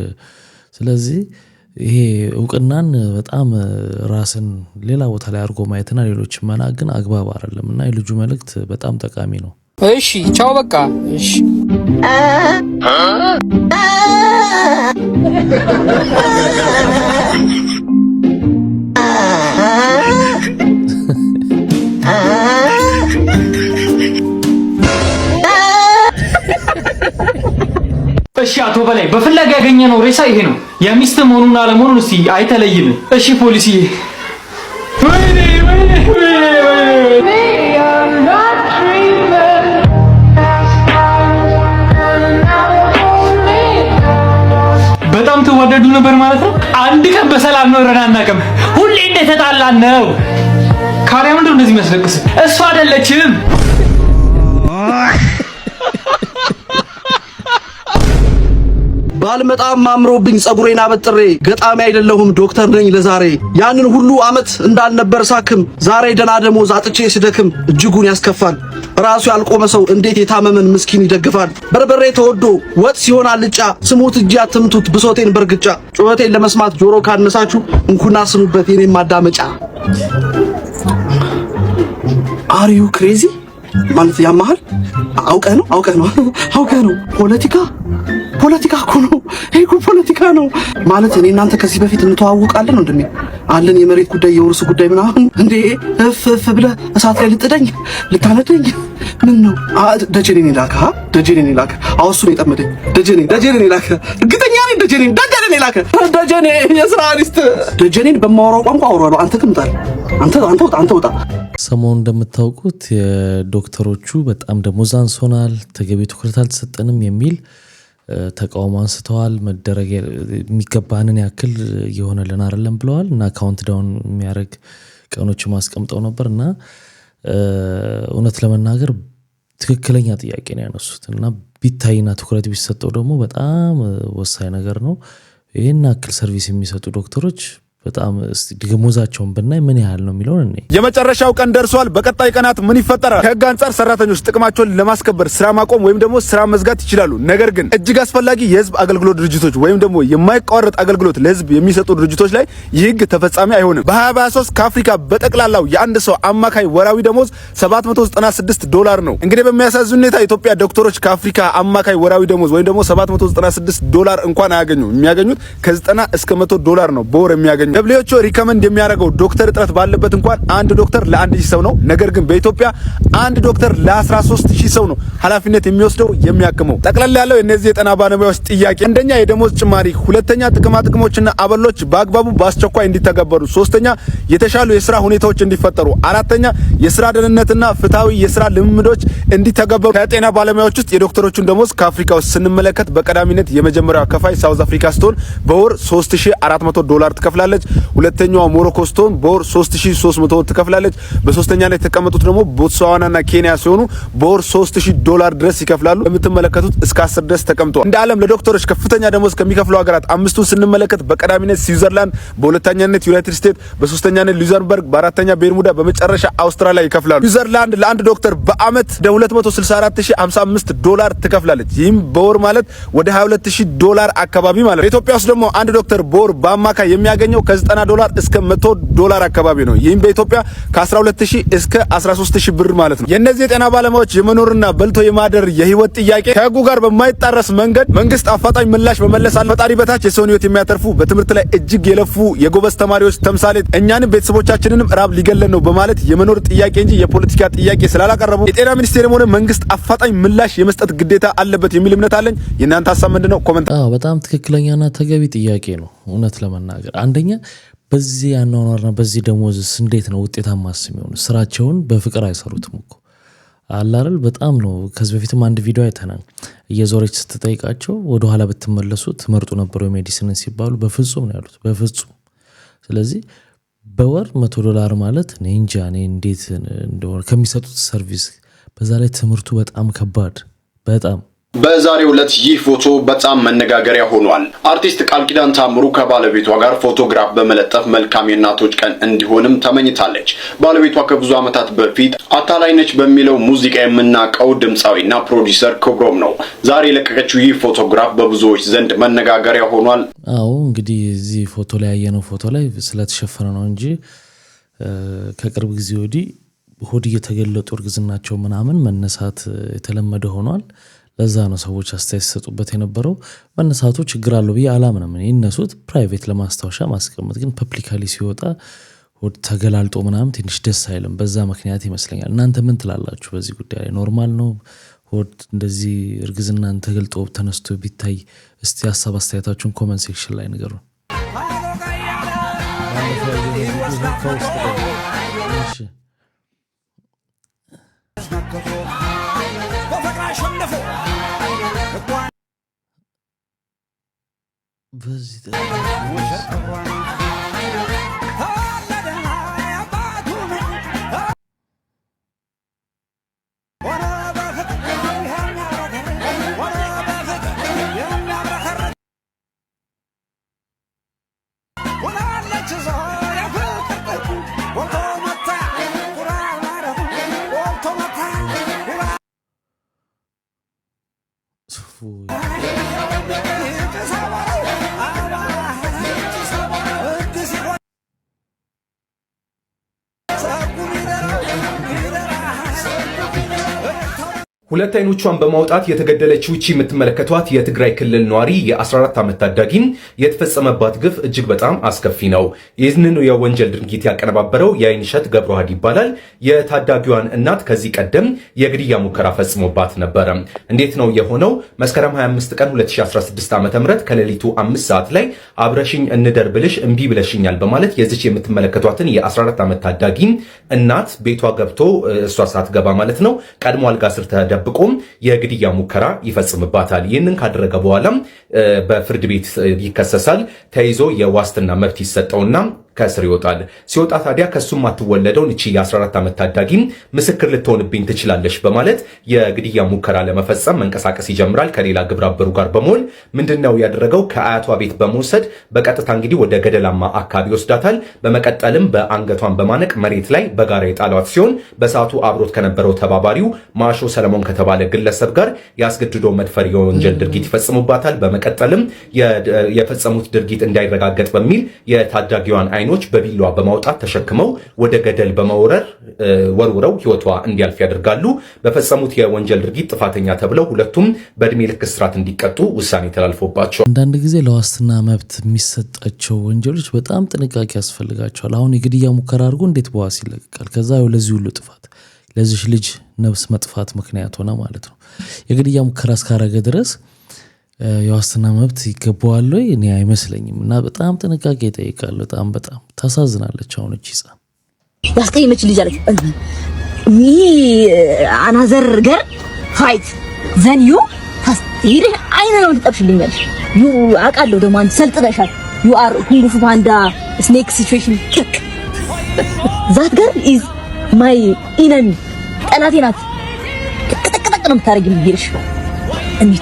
ስለዚህ ይሄ እውቅናን በጣም ራስን ሌላ ቦታ ላይ አድርጎ ማየትና ሌሎች መናቅ ግን አግባብ አይደለም እና የልጁ መልእክት በጣም ጠቃሚ ነው። እሺ ቻው በቃ እሺ። እሺ አቶ በላይ በፍለጋ ያገኘነው ሬሳ ይሄ ነው። የሚስት መሆኑን አለመሆኑን እስቲ አይተለይም። እሺ ፖሊስዬ። በጣም ተዋደዱ ነበር ማለት ነው። አንድ ቀን በሰላም ኖረን አናውቅም። ሁሌ እንደተጣላን ነው። ካሪያ ምንድነው እንደዚህ የሚያስለቅስ? እሷ አይደለችም። ባልመጣም አምሮብኝ ጸጉሬን አበጥሬ ገጣሚ አይደለሁም ዶክተር ነኝ ለዛሬ። ያንን ሁሉ አመት እንዳልነበር ሳክም ዛሬ ደና ደሞዝ አጥቼ ስደክም እጅጉን ያስከፋል። ራሱ ያልቆመ ሰው እንዴት የታመመን ምስኪን ይደግፋል? በርበሬ ተወዶ ወጥ ሲሆን አልጫ ስሙት እጅ አትምቱት ብሶቴን በርግጫ። ጩኸቴን ለመስማት ጆሮ ካነሳችሁ እንኩና ስሙበት የኔን ማዳመጫ። አር ዩ ክሬዚ ማለት ያማሃል? አውቀህ ነው ፖለቲካ እኮ ነው። ይሄ እኮ ፖለቲካ ነው ማለት እኔ እናንተ ከዚህ በፊት እንተዋወቃለን ነው እንደምን አለን የመሬት ጉዳይ የውርስ ጉዳይ ምናምን እንዴ እፍ ብለህ እሳት ላይ ልታነደኝ ምን ነው? ደጀኔን ላከ አውሱ ነው የጠመደኝ። ደጀኔን ላከ እርግጠኛ ነኝ። ደጀኔን ላከ ደጀኔ የስራ ሊስት ደጀኔን በማወራው ቋንቋ አወራለሁ። አንተ ትምጣል አንተ ወጣ። ሰሞኑን እንደምታውቁት የዶክተሮቹ በጣም ደሞዝ አንሶናል፣ ተገቢ ትኩረት አልተሰጠንም የሚል ተቃውሞ አንስተዋል። መደረግ የሚገባንን ያክል እየሆነልን አይደለም ብለዋል እና ካውንት ዳውን የሚያደርግ ቀኖች ማስቀምጠው ነበር እና እውነት ለመናገር ትክክለኛ ጥያቄ ነው ያነሱት እና ቢታይና ትኩረት ቢሰጠው ደግሞ በጣም ወሳኝ ነገር ነው። ይህን ያክል ሰርቪስ የሚሰጡ ዶክተሮች በጣም ደሞዛቸውን ብናይ ምን ያህል ነው የሚለውን እኔ የመጨረሻው ቀን ደርሷል። በቀጣይ ቀናት ምን ይፈጠራል? ከህግ አንጻር ሰራተኞች ጥቅማቸውን ለማስከበር ስራ ማቆም ወይም ደግሞ ስራ መዝጋት ይችላሉ። ነገር ግን እጅግ አስፈላጊ የህዝብ አገልግሎት ድርጅቶች ወይም ደግሞ የማይቋረጥ አገልግሎት ለህዝብ የሚሰጡ ድርጅቶች ላይ ይህ ህግ ተፈጻሚ አይሆንም። በ2023 ከአፍሪካ በጠቅላላው የአንድ ሰው አማካይ ወራዊ ደሞዝ $796 ነው። እንግዲህ በሚያሳዝን ሁኔታ ኢትዮጵያ ዶክተሮች ከአፍሪካ አማካይ ወራዊ ደሞዝ ወይም ደግሞ $796 እንኳን አያገኙም። የሚያገኙት ከ90 እስከ $100 ነው በወር የሚያገኙ። WHO ሪከመንድ የሚያደርገው ዶክተር እጥረት ባለበት እንኳን አንድ ዶክተር ለ1000 ሰው ነው። ነገር ግን በኢትዮጵያ አንድ ዶክተር ለ13000 ሰው ነው ኃላፊነት የሚወስደው የሚያክመው። ጠቅላላ ያለው እነዚህ የጤና ባለሙያዎች ጥያቄ አንደኛ የደሞዝ ጭማሪ፣ ሁለተኛ ጥቅማ ጥቅሞችና አበሎች በአግባቡ በአስቸኳይ እንዲተገበሩ፣ ሶስተኛ የተሻሉ የስራ ሁኔታዎች እንዲፈጠሩ፣ አራተኛ የስራ ደህንነትና ፍትሃዊ የስራ ልምምዶች እንዲተገበሩ። ከጤና ባለሙያዎች ውስጥ የዶክተሮቹን ደሞዝ ከአፍሪካ ውስጥ ስንመለከት በቀዳሚነት የመጀመሪያው ከፋይ ሳውዝ አፍሪካ ስትሆን በወር $3400 ትከፍላለች። ሁለተኛዋ ሞሮኮ ስትሆን በወር $3300 ትከፍላለች። በሶስተኛነት የተቀመጡት ደግሞ ቦትስዋናና ኬንያ ሲሆኑ በወር $3000 ድረስ ይከፍላሉ። የምትመለከቱት እስከ 10 ድረስ ተቀምጧል። እንደ ዓለም ለዶክተሮች ከፍተኛ ደሞዝ ከሚከፍሉ ሀገራት አምስቱን ስንመለከት በቀዳሚነት ስዊዘርላንድ፣ በሁለተኛነት ዩናይትድ ስቴትስ፣ በሶስተኛነት ሉክዘምበርግ፣ በአራተኛ ቤርሙዳ፣ በመጨረሻ አውስትራሊያ ይከፍላሉ። ስዊዘርላንድ ለአንድ ዶክተር በአመት $264055 ትከፍላለች። ይህም በወር ማለት ወደ $22000 አካባቢ ማለት ነው። ኢትዮጵያ ውስጥ ደግሞ አንድ ዶክተር በወር በአማካይ የሚያገኘው $90 እስከ $100 አካባቢ ነው። ይህም በኢትዮጵያ ከ12000 እስከ 13000 ብር ማለት ነው። የእነዚህ የጤና ባለሙያዎች የመኖርና በልቶ የማደር የህይወት ጥያቄ ከህጉ ጋር በማይጣረስ መንገድ መንግስት አፋጣኝ ምላሽ መመለስ አለ። ፈጣሪ በታች የሰውን ህይወት የሚያተርፉ በትምህርት ላይ እጅግ የለፉ የጎበዝ ተማሪዎች ተምሳሌት እኛንም ቤተሰቦቻችንንም ራብ ሊገለን ነው በማለት የመኖር ጥያቄ እንጂ የፖለቲካ ጥያቄ ስላላቀረቡ የጤና ሚኒስቴርም ሆነ መንግስት አፋጣኝ ምላሽ የመስጠት ግዴታ አለበት የሚል እምነት አለኝ። የእናንተ ሀሳብ ምንድነው? ኮሜንት። በጣም ትክክለኛና ተገቢ ጥያቄ ነው። እውነት ለመናገር አንደኛ በዚህ ያኗኗርና በዚህ ደሞዝስ እንዴት ነው ውጤታማ የሚሆኑ? ስራቸውን በፍቅር አይሰሩትም እኮ አላረል። በጣም ነው። ከዚህ በፊትም አንድ ቪዲዮ አይተናል። እየዞረች ስትጠይቃቸው ወደ ኋላ ብትመለሱ ትመርጡ ነበሩ የሜዲሲንን ሲባሉ በፍጹም ነው ያሉት፣ በፍጹም። ስለዚህ በወር $100 ማለት እኔ እንጃ እኔ እንዴት እንደሆነ ከሚሰጡት ሰርቪስ፣ በዛ ላይ ትምህርቱ በጣም ከባድ፣ በጣም በዛሬው ዕለት ይህ ፎቶ በጣም መነጋገሪያ ሆኗል። አርቲስት ቃልኪዳን ታምሩ ከባለቤቷ ጋር ፎቶግራፍ በመለጠፍ መልካም የእናቶች ቀን እንዲሆንም ተመኝታለች። ባለቤቷ ከብዙ ዓመታት በፊት አታላይ ነች በሚለው ሙዚቃ የምናውቀው ድምጻዊና ፕሮዲዩሰር ክብሮም ነው። ዛሬ የለቀቀችው ይህ ፎቶግራፍ በብዙዎች ዘንድ መነጋገሪያ ሆኗል። አዎ እንግዲህ እዚህ ፎቶ ላይ ያየነው ፎቶ ላይ ስለተሸፈነ ነው እንጂ ከቅርብ ጊዜ ወዲህ ሆድ እየተገለጡ እርግዝናቸው ምናምን መነሳት የተለመደ ሆኗል። ለዛ ነው ሰዎች አስተያየት ሲሰጡበት የነበረው። መነሳቱ ችግር አለው ብዬ አላምንም። እኔ እነሱት ፕራይቬት ለማስታወሻ ማስቀመጥ ግን ፐብሊካሊ ሲወጣ ሆድ ተገላልጦ ምናምን ትንሽ ደስ አይልም። በዛ ምክንያት ይመስለኛል። እናንተ ምን ትላላችሁ በዚህ ጉዳይ ላይ? ኖርማል ነው ሆድ እንደዚህ እርግዝናን ተገልጦ ተነስቶ ቢታይ? እስቲ ሀሳብ አስተያየታችሁን ኮመንት ሴክሽን ላይ ንገሩን። ሁለት አይኖቿን በማውጣት የተገደለችው እቺ የምትመለከቷት የትግራይ ክልል ኗሪ የ14 ዓመት ታዳጊን የተፈጸመባት ግፍ እጅግ በጣም አስከፊ ነው። ይህንን የወንጀል ድርጊት ያቀነባበረው የአይንሸት ገብረዋህድ ይባላል። የታዳጊዋን እናት ከዚህ ቀደም የግድያ ሙከራ ፈጽሞባት ነበረ። እንዴት ነው የሆነው? መስከረም 25 ቀን 2016 ዓ.ም ከሌሊቱ 5 ሰዓት ላይ አብረሽኝ እንደር ብልሽ እምቢ ብለሽኛል በማለት የዚች የምትመለከቷትን የ14 ዓመት ታዳጊን እናት ቤቷ ገብቶ እሷ ሳትገባ ማለት ነው ቀድሞ አልጋ ስር ብቆም የግድያ ሙከራ ይፈጽምባታል። ይህንን ካደረገ በኋላም በፍርድ ቤት ይከሰሳል። ተይዞ የዋስትና መብት ይሰጠውና ከስር ይወጣል። ሲወጣ ታዲያ ከሱም አትወለደውን እቺ የ14 ዓመት ታዳጊም ምስክር ልትሆንብኝ ትችላለሽ በማለት የግድያ ሙከራ ለመፈጸም መንቀሳቀስ ይጀምራል። ከሌላ ግብረ አበሩ ጋር በመሆን ምንድነው ያደረገው? ከአያቷ ቤት በመውሰድ በቀጥታ እንግዲህ ወደ ገደላማ አካባቢ ወስዳታል። በመቀጠልም በአንገቷን በማነቅ መሬት ላይ በጋራ የጣሏት ሲሆን በሰዓቱ አብሮት ከነበረው ተባባሪው ማሾ ሰለሞን ከተባለ ግለሰብ ጋር ያስገድዶ መድፈር የወንጀል ድርጊት ይፈጽሙባታል። በመቀጠልም የፈጸሙት ድርጊት እንዳይረጋገጥ በሚል የታዳጊዋን አይኖች በቢላዋ በማውጣት ተሸክመው ወደ ገደል በመውረር ወርውረው ህይወቷ እንዲያልፍ ያደርጋሉ። በፈጸሙት የወንጀል ድርጊት ጥፋተኛ ተብለው ሁለቱም በእድሜ ልክ እስራት እንዲቀጡ ውሳኔ ተላልፎባቸው። አንዳንድ ጊዜ ለዋስትና መብት የሚሰጣቸው ወንጀሎች በጣም ጥንቃቄ ያስፈልጋቸዋል። አሁን የግድያ ሙከራ አድርጎ እንዴት በዋስ ይለቀቃል? ከዛ ለዚህ ሁሉ ጥፋት ለዚህ ልጅ ነፍስ መጥፋት ምክንያት ሆነ ማለት ነው። የግድያ ሙከራ እስካረገ ድረስ የዋስትና መብት ይገባዋል ወይ? እኔ አይመስለኝም። እና በጣም ጥንቃቄ ይጠይቃል። በጣም ታሳዝናለች። አሁን እቺ ህፃን ያስቀየመች ልጅ አለች። ሚ አናዘር ገር ፋይት ዘን ዩ ታስቲር አይነ ነው ተጠብሽልኛል። ዩ አቃለው ደግሞ አንተ ሰልጥነሻል። ዩ አር ኩንግ ፉ ፓንዳ ስኔክ ሲቹዌሽን ኪክ ዛት ገር ኢዝ ማይ ኢነሚ ጠላቴ ናት። ተቀጠቀጠ ነው የምታረጊኝ ይልሽ እንዴ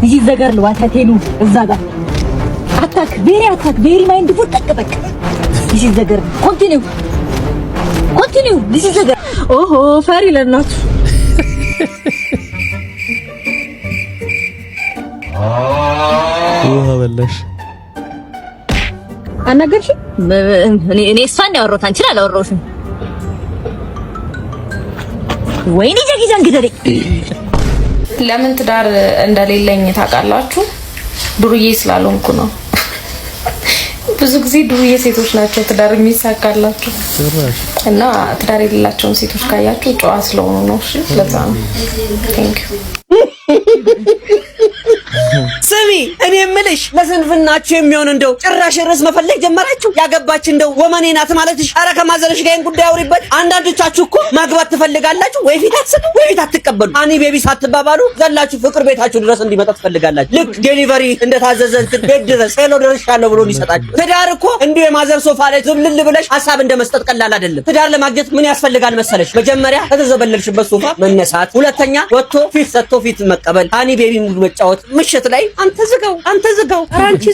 ይህ ዘገር ለዋታቴሉ እዛ ጋር አታክ ቬሪ ማይንድ ፉል ጠቅጠቅ ይህ ዘገር ኮንቲኒው ይህ ዘገር ኦሆ ፈሪ ለናቱ በላሽ አናገርሽ እኔ እሷን ያወራሁት አንቺን አላወራሁሽም። ወይኔ ጀጊዛ እንግዲህ ለምን ትዳር እንደሌለኝ ታውቃላችሁ? ዱርዬ ስላልሆንኩ ነው። ብዙ ጊዜ ዱርዬ ሴቶች ናቸው ትዳር የሚሳካላቸው እና ትዳር የሌላቸውን ሴቶች ካያችሁ ጨዋ ስለሆኑ ነው። እሺ ለዛ ነው። ቴንክ ዩ ስሚ እኔ የምልሽ ለስንፍናችሁ የሚሆን እንደው ጭራሽ ርዕስ መፈለግ ጀመራችሁ። ያገባች እንደው ወመኔ ናት ማለትሽ። ኧረ ከማዘርሽ ጋር ይሄን ጉዳይ አውሪበት። አንዳንዶቻችሁ እኮ ማግባት ትፈልጋላችሁ፣ ወይ ፊት አትሰጡ ወይ ፊት አትቀበሉ። አኒ ቤቢ ሳትባባሉ ዘላችሁ ፍቅር ቤታችሁ ድረስ እንዲመጣ ትፈልጋላችሁ። ልክ ዴሊቨሪ እንደታዘዘ እንትን ቤት ድረስ ሄሎ ደርሻለሁ ብሎ ሊሰጣችሁ። ትዳር እኮ እንዲሁ የማዘር ሶፋ ላይ ዝምልል ብለሽ ሐሳብ እንደመስጠት ቀላል አይደለም። ትዳር ለማግኘት ምን ያስፈልጋል መሰለሽ? መጀመሪያ ከተዘበለልሽበት ሶፋ መነሳት፣ ሁለተኛ ወጥቶ ፊት ሰጥቶ ፊት መቀበል፣ አኒ ቤቢ ሙሉ መጫወት፣ ምሽት ላይ አንተ ዝጋው ኧረ አንቺ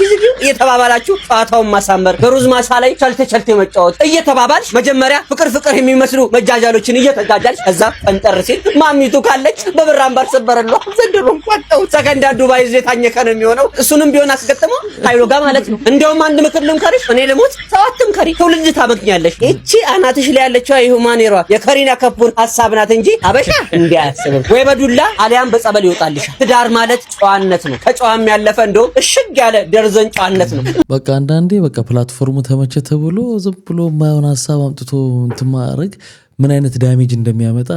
ዝጊው እየተባባላችሁ ጨዋታውን ማሳመር፣ በሩዝ ማሳ ላይ ቸልቴ መጫወት እየተባባልሽ መጀመሪያ ፍቅር የሚመስሉ መጃጃሎችን እየተጋጃልሽ ከዛ ፈንጠር ሲል ማሚቱ ካለች በብር አምባር ሰበረሏ። ዘንድሮም ወጣው ሰከንዳ ዱባይ የታኘከ ነው የሚሆነው። እሱንም ቢሆን አስገጥመው ኃይሎ ጋር ማለት ነው። እንደውም አንድ ምክር ልምከርሽ፣ እኔ ልሞት ሰዋትም ከሪ ትውልድ ታበቅኛለሽ። እቺ አናትሽ ላይ ያለችው የሁማኔሯ የከሪና ከፑር ሐሳብ ናት እንጂ አበሻ እንዲያስብም ወይ በዱላ አሊያም በጸበል ይወጣልሻል። ትዳር ማለት ጨዋነት ነው። ከጨዋም ያለፈ እንደውም እሽግ ያለ ደርዘን ጨዋነት ነው። በቃ አንዳንዴ በቃ ፕላትፎርሙ ተመቸ ተብሎ ዝም ብሎ የማይሆን ሐሳብ አምጥቶ እንትን ማድረግ ምን አይነት ዳሜጅ እንደሚያመጣ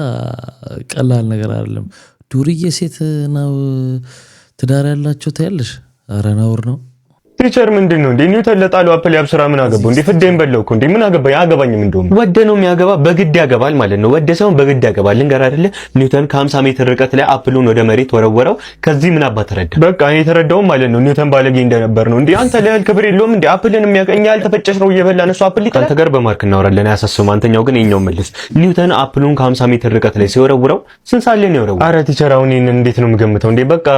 ቀላል ነገር አይደለም። ዱርዬ ሴት ነው ትዳር ያላቸው ታያለሽ። ኧረ ነውር ነው። ቲቸር ምንድነው እንዴ? ኒውተን ለጣሉ አፕል ያብስራ ምን አገባው እንዴ? ፍዴን በለው እኮ እንዴ? ምን አገባኝ? አገባኝም እንደውም ወደ ነው የሚያገባ በግድ ያገባል ማለት ነው። ወደ ሰውን በግድ ያገባል። ልንገር አይደለ ኒውተን ከ50 ሜትር ርቀት ላይ አፕሉን ወደ መሬት ወረወረው። ከዚህ ምን አባ ተረዳ? በቃ እኔ ተረዳው ማለት ነው። ኒውተን ባለጌ እንደነበር ነው እንዴ? አንተ ለህል ክብር የለውም እንዴ? አፕልን የሚያቀኛ ያልተፈጨሽ ነው እየበላ ነሱ አፕል ይጣል። አንተ ጋር በማርክ እናወራለን ያሳስም። አንተኛው ግን የኛው መልስ። ኒውተን አፕሉን ከ50 ሜትር ርቀት ላይ ሲወረውረው ስንት ሰዓት ላይ ነው የወረወረው? አረ ቲቸር አሁን እንዴት ነው የምገምተው እንዴ? በቃ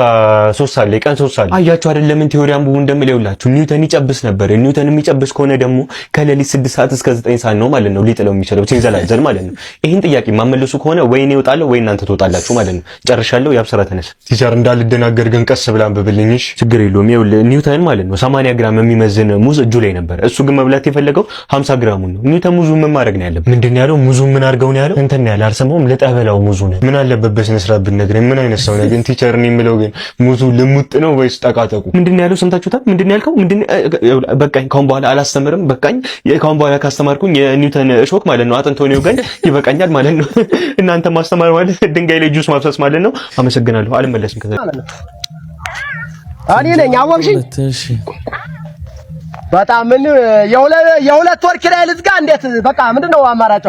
3 ሰዓት ላይ ቀን 3 ሰዓት ላይ አያችሁ አይደለም? ምን ቲዮሪያም ቡቡ እንደምለውላችሁ ኒውተን ይጨብስ ነበር። ኒውተን የሚጨብስ ከሆነ ደግሞ ከሌሊት 6 ሰዓት እስከ 9 ሰዓት ነው ማለት ነው ሊጥለው የሚችለው ሲንዘላዘል ማለት ነው። ይሄን ጥያቄ ማመለሱ ከሆነ ወይ እኔ እወጣለሁ ወይ እናንተ ትወጣላችሁ ማለት ነው። ጨርሻለሁ። ያብስራ ተነስ። ቲቸር እንዳልደናገር ግን ቀስ ብላ አንብብልኝሽ። ችግር የለውም። ይኸውልህ ኒውተን ማለት ነው 80 ግራም የሚመዝን ሙዝ እጁ ላይ ነበር። እሱ ግን መብላት የፈለገው 50 ግራሙን ነው። ኒውተን ሙዙ ምን ማድረግ ነው ያለበት? ምንድን ነው ያለው? ሙዙ ምን አድርገው ነው ያለው? እንትን ያለ አልሰማውም። ልጠበላው ሙዙ ነው። ምን አለበት በስነ ስርዓት ብትነግረኝ። ምን አይነት ሰው ነው ግን ቲቸር? እኔ የምለው ግን ሙዙ ልሙጥ ነው ወይስ ጠቃጠቁ? ምንድን ነው ያለው? ሰምታችሁታል? ምንድን ነው ያልከው? ምንድን በቃኝ። ካሁን በኋላ አላስተምርም። በቃኝ። ካሁን በኋላ ካስተማርኩኝ የኒውተን እሾክ ማለት ነው አጥንቶ ነው ገን ይበቃኛል ማለት ነው። እናንተ ማስተማር ማለት ድንጋይ ላይ ጁስ ማፍሰስ ማለት ነው። አመሰግናለሁ። አልመለስም። ከዛ እኔ ነኝ አወቅሽኝ። በጣም ምን የሁለት ወር ኪራይ ልዝጋ? እንዴት በቃ ምንድነው አማራጭ?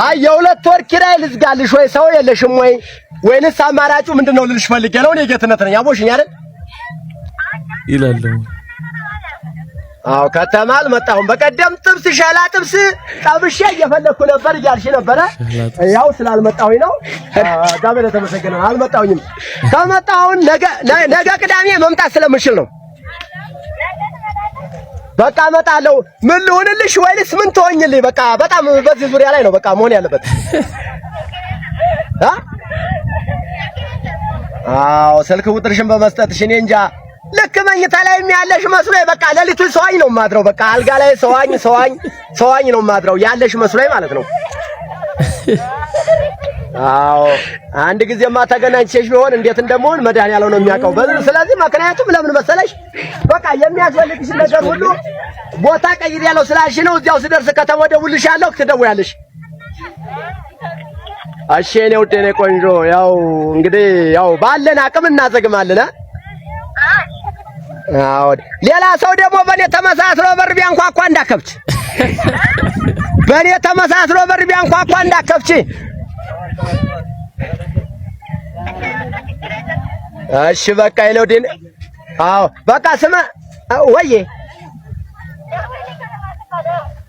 አይ የሁለት ወር ኪራይ ልዝጋልሽ ወይ ሰው የለሽም ወይ ወይንስ አማራጩ ምንድነው ልልሽ ፈልጌ ነው። እኔ ጌትነት ነኝ አወቅሽኝ አይደል ይላል። አዎ ከተማ አልመጣሁም። በቀደም ጥብስ ሸላ ጥብስ ጠብሼ እየፈለኩ ነበር እያልሽ ነበረ። ያው ስላልመጣሁኝ ነው። ዳበለ ተመሰገነ አልመጣሁኝም። ከመጣሁ ነገ ቅዳሜ መምጣት ስለምችል ነው። በቃ እመጣለሁ። ምን ልሁንልሽ ወይስ ምን ትሆኝልኝ? በቃ በጣም በዚህ ዙሪያ ላይ ነው በቃ መሆን ያለበት። አዎ ስልክ ቁጥርሽን በመስጠትሽ እኔ እንጃ ልክ መኝታ ላይ ያለሽ መስሎኝ በቃ ሌሊቱን ሰዋኝ ነው ማድረው። በቃ አልጋ ላይ ሰዋኝ ነው ማድረው ያለሽ መስሎኝ ማለት ነው። አዎ አንድ ጊዜማ ተገናኝተሽ ቢሆን እንዴት እንደምሆን መድኃኒዓለም ነው የሚያውቀው። ስለዚህ ምክንያቱም ለምን መሰለሽ በቃ የሚያስፈልግሽ ነገር ሁሉ ቦታ ቀይሬያለሁ ስላልሽ ነው። እዚያው ስደርስ ከተወደውልሻለሁ ትደውያለሽ። እሺ እኔ ውዴ ነኝ ቆንጆ። ያው እንግዲህ ያው ባለን አቅም እናዘግማለን። አዎ ሌላ ሰው ደግሞ በኔ ተመሳስሎ በር ቢያንኳኳ እንዳከብች በኔ ተመሳስሎ በር ቢያንኳኳ እንዳከብች። እሺ በቃ ይለውዲን። አዎ በቃ ስማ ወዬ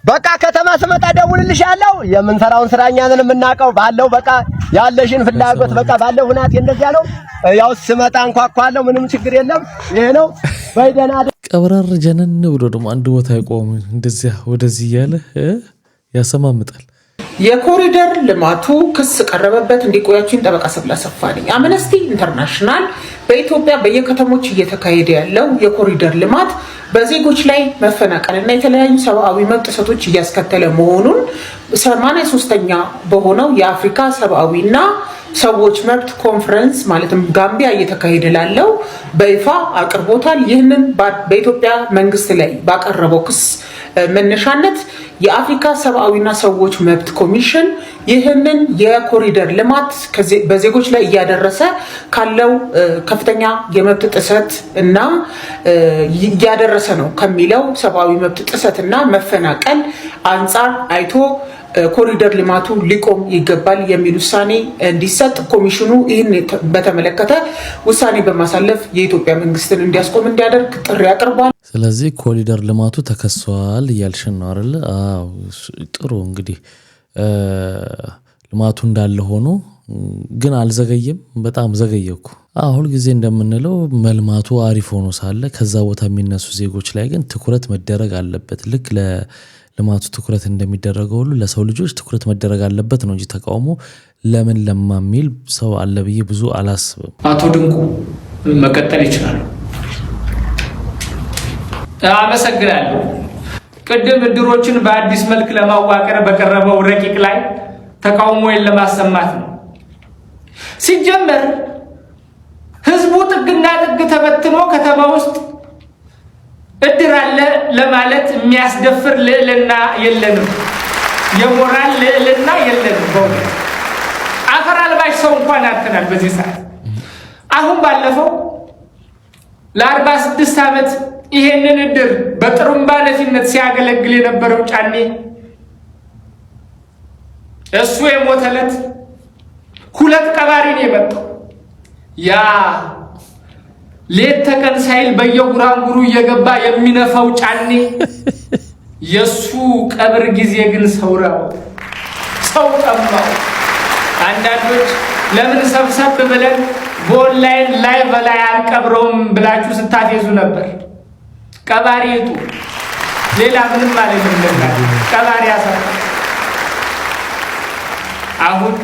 በቃ ከተማ ስመጣ ደውልልሻለሁ። የምንሰራውን ስራ እኛ ነን የምናውቀው። ባለው በቃ ያለሽን ፍላጎት በቃ ባለው ሁናት እንደዚያ ነው። ያው ስመጣ እንኳኳለሁ። ምንም ችግር የለም። ይሄ ነው በይደና ቀብራር ጀነን ብሎ ደግሞ አንድ ቦታ አይቆም እንደዚያ ወደዚህ እያለ ያሰማምጣል። የኮሪደር ልማቱ ክስ ቀረበበት። እንዲቆያችን ጠበቃ ሰብለ አሰፋ ነኝ። አምነስቲ ኢንተርናሽናል በኢትዮጵያ በየከተሞች እየተካሄደ ያለው የኮሪደር ልማት በዜጎች ላይ መፈናቀልና የተለያዩ ሰብአዊ መብት ጥሰቶች እያስከተለ መሆኑን 83ኛ በሆነው የአፍሪካ ሰብአዊና ሰዎች መብት ኮንፈረንስ ማለትም ጋምቢያ እየተካሄደ ላለው በይፋ አቅርቦታል። ይህንን በኢትዮጵያ መንግስት ላይ ባቀረበው ክስ መነሻነት የአፍሪካ ሰብአዊና ሰዎች መብት ኮሚሽን ይህንን የኮሪደር ልማት በዜጎች ላይ እያደረሰ ካለው ከፍተኛ የመብት ጥሰት እና እያደረሰ ነው ከሚለው ሰብአዊ መብት ጥሰትና መፈናቀል አንጻር አይቶ ኮሪደር ልማቱ ሊቆም ይገባል የሚል ውሳኔ እንዲሰጥ ኮሚሽኑ ይህን በተመለከተ ውሳኔ በማሳለፍ የኢትዮጵያ መንግስትን እንዲያስቆም እንዲያደርግ ጥሪ አቅርቧል። ስለዚህ ኮሪደር ልማቱ ተከሷል እያልሽን ነው አይደል? አዎ ጥሩ። እንግዲህ ልማቱ እንዳለ ሆኖ ግን አልዘገየም። በጣም ዘገየኩ። ሁል ጊዜ እንደምንለው መልማቱ አሪፍ ሆኖ ሳለ ከዛ ቦታ የሚነሱ ዜጎች ላይ ግን ትኩረት መደረግ አለበት። ልክ ለልማቱ ትኩረት እንደሚደረገው ሁሉ ለሰው ልጆች ትኩረት መደረግ አለበት ነው እንጂ ተቃውሞ ለምን ለማ የሚል ሰው አለ ብዬ ብዙ አላስብም። አቶ ድንቁ መቀጠል ይችላሉ። አመሰግናለሁ። ቅድም እድሮችን በአዲስ መልክ ለማዋቀር በቀረበው ረቂቅ ላይ ተቃውሞን ለማሰማት ነው። ሲጀመር ህዝቡ ጥግና ጥግ ተበትኖ ከተማ ውስጥ እድር አለ ለማለት የሚያስደፍር ልዕልና የለንም። የሞራል ልዕልና የለንም። በእውነት አፈር አልባሽ ሰው እንኳን አጥተናል በዚህ ሰዓት። አሁን ባለፈው ለ46 ዓመት ይሄንን እድር በጥሩምባ ነፊነት ሲያገለግል የነበረው ጫኔ እሱ የሞተለት 2 ቀባሪ ነው የመጣው። ያ ሌት ተቀን ሳይል በየጉራንጉሩ እየገባ የሚነፋው ጫኔ የሱ ቀብር ጊዜ ግን ሰው ጠማው። አንዳንዶች ለምን ሰብሰብ ብለን በኦንላይን ላይቭ ላይ አንቀብረውም ብላችሁ ስታፌዙ ነበር። ቀባሪ ይጡ ሌላ ምንም ማለት ነው። ቀባሪ ያሳጣ። አሁን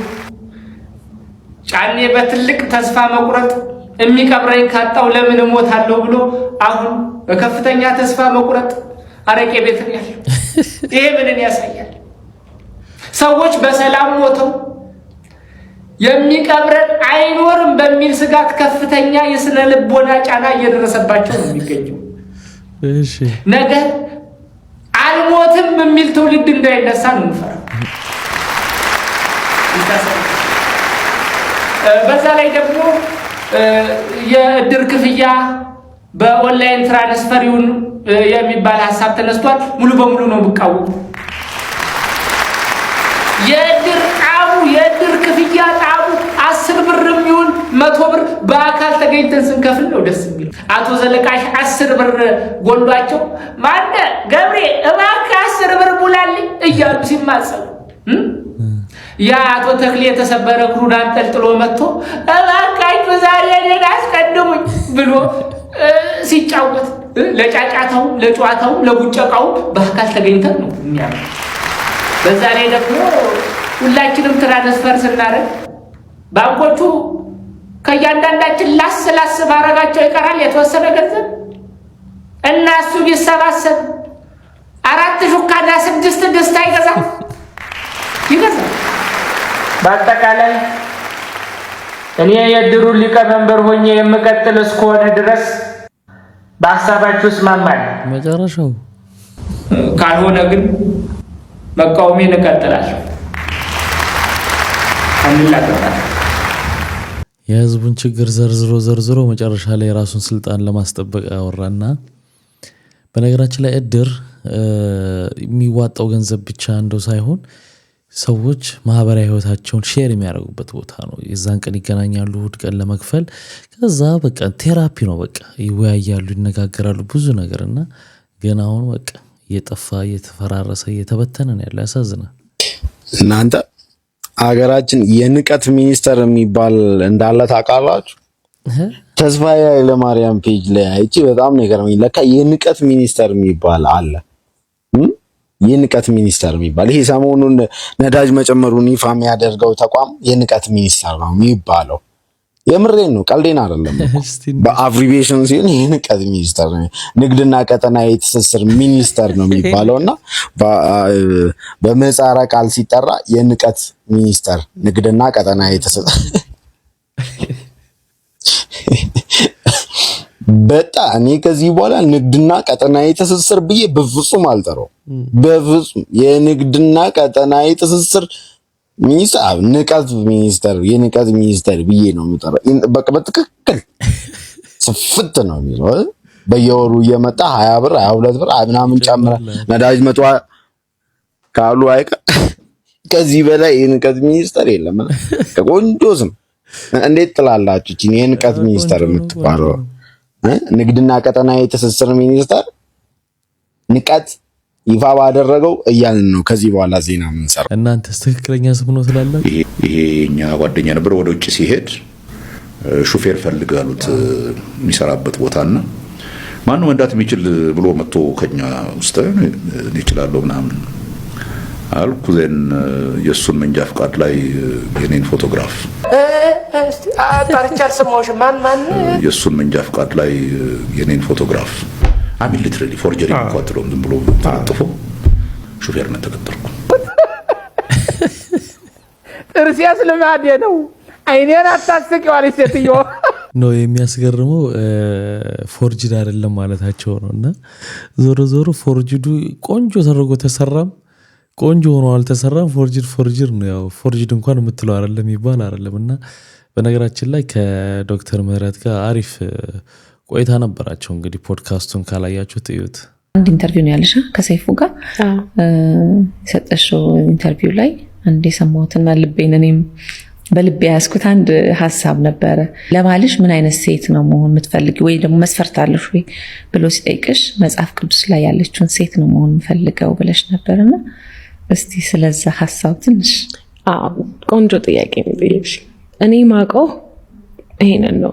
ጫኔ በትልቅ ተስፋ መቁረጥ የሚቀብረኝ ካጣው ለምን እሞታለሁ ብሎ አሁን በከፍተኛ ተስፋ መቁረጥ አረቄ ቤት ነው ያለው። ይሄ ምንን ያሳያል? ሰዎች በሰላም ሞተው የሚቀብረን አይኖርም በሚል ስጋት ከፍተኛ የስነ ልቦና ጫና እየደረሰባቸው ነው የሚገኘው። እሺ ነገ አልሞትም የሚል ትውልድ እንዳይነሳ ነው እንፈራ። በዛ ላይ ደግሞ የእድር ክፍያ በኦንላይን ትራንስፈሪውን የሚባል ሐሳብ ተነስቷል። ሙሉ በሙሉ ነው ብቃወሙ። የእድር ክፍያ ጣሙ 10 ብርም ይሁን 100 ብር በአካል ተገኝተን ስንከፍል ነው ደስ የሚል። አቶ ዘለቃሽ 10 ብር ጎሏቸው ማነ ገብሬ እባክህ 10 ብር ሙላልኝ እያሉ ሲማጸኑ ያ አቶ ተክሌ የተሰበረ ክሩን አንጠልጥሎ መጥቶ እባካችሁ ዛሬ እኔን አስቀድሙኝ ብሎ ሲጫወት ለጫጫታው ለጨዋታው ለቡጨቃው በአካል ተገኝተን ነው የሚያምር። በዛ ላይ ደግሞ ሁላችንም ትራንስፈር ስናደርግ ባንኮቹ ከእያንዳንዳችን ላስ ማድረጋቸው ይቀራል የተወሰነ ገንዘብ እና እሱ ቢሰባሰብ 4 ሹካና 6 ደስታ ይገዛል። በአጠቃላይ እኔ የእድሩን ሊቀመንበር ሆኜ የምቀጥል እስከሆነ ድረስ በሀሳባችሁ እስማማለሁ። መጨረሻው ካልሆነ ግን መቃወሜን እቀጥላለሁ። የህዝቡን ችግር ዘርዝሮ መጨረሻ ላይ የራሱን ስልጣን ለማስጠበቅ ያወራና በነገራችን ላይ እድር የሚዋጣው ገንዘብ ብቻ እንደው ሳይሆን ሰዎች ማህበራዊ ህይወታቸውን ሼር የሚያደርጉበት ቦታ ነው። የዛን ቀን ይገናኛሉ እሑድ ቀን ለመክፈል። ከዛ በቃ ቴራፒ ነው። በቃ ይወያያሉ፣ ይነጋገራሉ ብዙ ነገር እና ግን አሁን በቃ እየጠፋ እየተፈራረሰ እየተበተነ ነው ያለው። ያሳዝናል። እናንተ ሀገራችን የንቀት ሚኒስተር የሚባል እንዳለ ታውቃላችሁ? ተስፋዬ ኃይለማርያም ፔጅ ላይ አይቼ በጣም ነው የገረመኝ። ለካ የንቀት ሚኒስተር የሚባል አለ። የንቀት ሚኒስተር የሚባል ይሄ ሰሞኑን ነዳጅ መጨመሩን ይፋ የሚያደርገው ተቋም የንቀት ሚኒስተር ነው የሚባለው። የምሬን ነው፣ ቀልዴን አይደለም። በአብሪቬሽን ሲሆን የንቀት ሚኒስተር ንግድና ቀጠናዊ ትስስር ሚኒስተር ነው የሚባለውና በምህጻረ ቃል ሲጠራ የንቀት ሚኒስተር ንግድና ቀጠናዊ ትስስር በጣም እኔ ከዚህ በኋላ ንግድና ቀጠናዊ ትስስር ብዬ በፍጹም አልጠራው። በፍጹም የንግድና ቀጠናዊ ትስስር ሚኒስተር የንቀት ሚኒስተር ብዬ ነው የምጠራው። በቃ በትክክል ስፍት ነው የሚለው። በየወሩ እየመጣ 20 ብር 22 ብር ምናምን ጨምራ ነዳጅ መጥቷ ካሉ አይቀር ከዚህ በላይ የንቀት ሚኒስተር የለም። ቆንጆ ስም እንዴት ትላላችሁ? እቺ የንቀት ሚኒስተር የምትባለው ንግድና ቀጠናዊ ትስስር ሚኒስተር ንቀት ይፋ ባደረገው እያልን ነው ከዚህ በኋላ ዜና የምንሰራው። እናንተስ ትክክለኛ ስም ነው ትላላችሁ? ይሄኛ ጓደኛ ነበር ወደ ውጭ ሲሄድ ሹፌር ፈልግ አሉት የሚሰራበት ቦታና ማን ነው መንዳት የሚችል ብሎ መጥቶ ከኛ ውስጥ ይችላልው ምናምን አልኩ። ዘን የሱን መንጃ ፍቃድ ላይ የኔን ፎቶግራፍ አጣርቻል ሰማዎች ማን የሱን መንጃ ፍቃድ ላይ የኔን ፎቶግራፍ አሚን ሊትራሊ ፎርጀሪ እንኳን ዝም ብሎ ተለጥፎ ሹፌርነት ተቀጠርኩ። ጥርሲያስ ልማዴ ነው። አይኔን አታስቂው አለች ሴትዮ። ነው የሚያስገርመው ፎርጅድ አይደለም ማለታቸው ነውና ዞሮ ፎርጅዱ ቆንጆ ተደርጎ ተሰራም ቆንጆ ሆኖ አልተሰራም። ፎርጅድ ነው። ያው ፎርጅድ እንኳን የምትለው አይደለም ይባል አይደለምና በነገራችን ላይ ከዶክተር ምህረት ጋር አሪፍ ቆይታ ነበራቸው። እንግዲህ ፖድካስቱን ካላያችሁት እዩት። አንድ ኢንተርቪው ነው ያለሽ ከሰይፉ ጋር የሰጠሽው ኢንተርቪው ላይ አንድ የሰማሁትና ልቤን እኔም በልቤ ያስኩት አንድ ሐሳብ ነበረ። ለባልሽ ምን አይነት ሴት ነው መሆን የምትፈልጊው ወይ ደግሞ መስፈርት አለሽ ወይ ብሎ ሲጠይቅሽ መጽሐፍ ቅዱስ ላይ ያለችውን ሴት ነው መሆን የምፈልገው ብለሽ ነበርና እስቲ ስለዛ ሐሳብ ትንሽ። ቆንጆ ጥያቄ ነው ብዬሽ። እኔ ማቀው ይሄንን ነው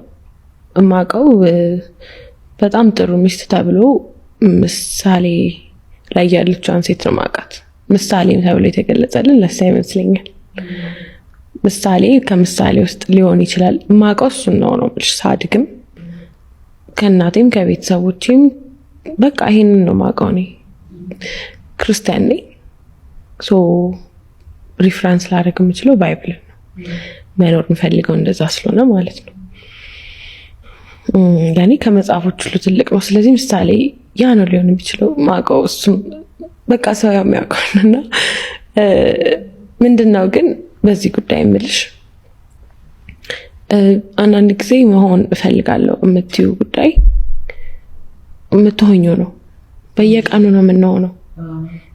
ማቀው። በጣም ጥሩ ሚስት ተብሎ ምሳሌ ላይ ያለችውን ሴት ነው ማቃት። ምሳሌ ተብሎ የተገለጸልን ለሳ ይመስለኛል። ምሳሌ ከምሳሌ ውስጥ ሊሆን ይችላል። ማቀው እሱን ነው ብልሽ ሳድግም ከእናቴም ከቤተሰቦቼም በቃ ይሄንን ነው ማቀው። እኔ ክርስቲያን ነኝ። ሪፍራንስ ላደርግ የምችለው ባይብል ነው። መኖር የምፈልገው እንደዛ ስለሆነ ማለት ነው። ያኔ ከመጽሐፎች ሁሉ ትልቅ ነው። ስለዚህ ምሳሌ ያ ነው ሊሆን የሚችለው ማቀው። እሱም በቃ ሰው የሚያውቀውና ምንድነው ግን በዚህ ጉዳይ የምልሽ አንዳንድ ጊዜ መሆን እፈልጋለሁ የምትዩ ጉዳይ የምትሆኙ ነው። በየቀኑ ነው የምንሆነው።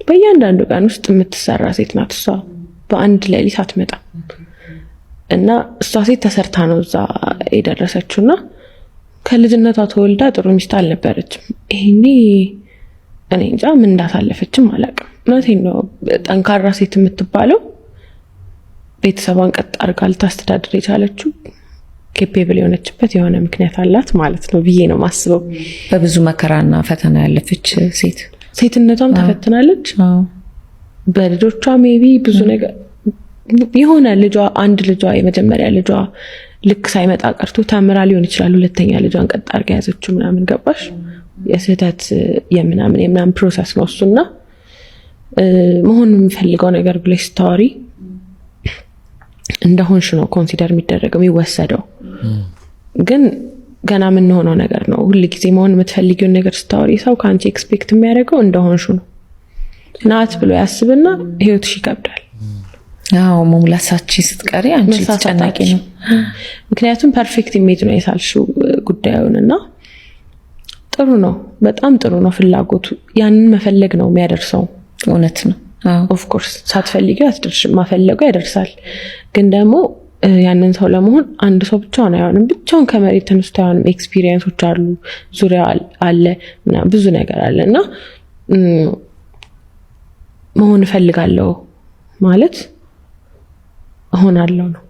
በእያንዳንዱ ቀን ውስጥ የምትሰራ ሴት ናት እሷ። በአንድ ሌሊት አትመጣም እና እሷ ሴት ተሰርታ ነው እዛ የደረሰችውና ከልጅነቷ ተወልዳ ጥሩ ሚስት አልነበረችም። ይሄኔ እኔ እንጃ ምን እንዳሳለፈችም አላውቅም። እውነቴን ነው። ጠንካራ ሴት የምትባለው ቤተሰቧን ቀጥ አድርጋ ልታስተዳድር የቻለችው ኬፔብል የሆነችበት የሆነ ምክንያት አላት ማለት ነው ብዬ ነው ማስበው። በብዙ መከራና ፈተና ያለፈች ሴት ሴትነቷም ተፈትናለች። በልጆቿ ሜቢ ብዙ ነገር የሆነ አንድ ልጇ የመጀመሪያ ልጇ ልክ ሳይመጣ ቀርቶ ተምራ ሊሆን ይችላል ሁለተኛ ልጇን ቀጥ አድርጋ ያዘችው ምናምን ገባሽ። የስህተት የምናምን ፕሮሰስ ነው እሱና መሆን የምፈልገው ነገር ብለሽ ስታወሪ እንደሆንሽ ነው ኮንሲደር የሚደረገው የሚወሰደው። ግን ገና የምንሆነው ነገር ነው። ሁሉ ጊዜ መሆን የምትፈልጊውን ነገር ስታወሪ ሰው ከአንቺ ኤክስፔክት የሚያደርገው እንደሆንሽ ነው። ናት ብሎ ያስብና ህይወትሽ ይከብዳል። አዎ መሙላሳቺ ስትቀሪ አንቺ ተጨናቂ ነው። ምክንያቱም ፐርፌክት ኢሜጅ ነው የሳልሽው ጉዳዩንና ጥሩ ነው፣ በጣም ጥሩ ነው። ፍላጎቱ ያንን መፈለግ ነው የሚያደርሰው። እውነት ነው። ኦፍ ኮርስ ሳትፈልጊው አትደርሽም፣ ማፈለጉ ያደርሳል። ግን ደግሞ ያንን ሰው ለመሆን አንድ ሰው ብቻውን አይሆንም። ብቻውን ከመሬት ተነስቶ አይሆንም። ኤክስፒሪየንሶች አሉ፣ ዙሪያ አለ እና ብዙ ነገር አለና መሆን እፈልጋለሁ ማለት እሆናለሁ ነው።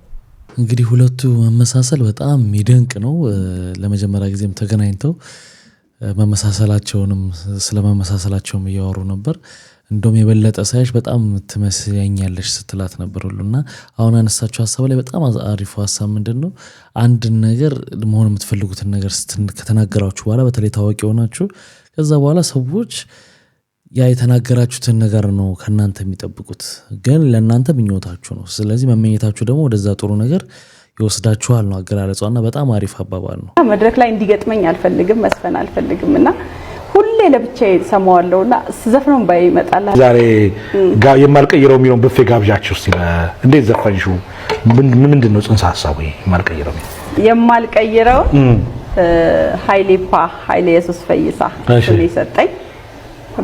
እንግዲህ ሁለቱ መመሳሰል በጣም የሚደንቅ ነው። ለመጀመሪያ ጊዜም ተገናኝተው መመሳሰላቸውንም ስለመመሳሰላቸውም እያወሩ ነበር። እንደውም የበለጠ ሳይሽ በጣም ትመስያኛለሽ ስትላት ነበር ሁሉና አሁን አነሳችሁ ሐሳብ ላይ በጣም አሪፍ ሐሳብ ምንድነው አንድ ነገር መሆን የምትፈልጉትን ነገር ከተናገራችሁ በኋላ በተለይ ታዋቂ ሆናችሁ ከዛ በኋላ ሰዎች ያ የተናገራችሁትን ነገር ነው ከናንተ የሚጠብቁት ግን ለናንተ ምኞታችሁ ነው ስለዚህ መመኘታችሁ ደግሞ ወደዛ ጥሩ ነገር ይወስዳችኋል ነው አገላለጿና በጣም አሪፍ አባባል ነው መድረክ ላይ እንዲገጥመኝ አልፈልግም መስፈን አልፈልግምና ሁሌ ለብቻዬ ሰማዋለሁና ዘፈነው ባይ ይመጣል ዛሬ የማልቀይረው የሚለውን በፌ ጋብዣችሁ እስቲ እንዴት ዘፈንሽው ምንድነው ጽንሰ ሐሳቡ የማልቀይረው ኃይሌ ኢየሱስ ፈይሳ እኔ ሰጠኝ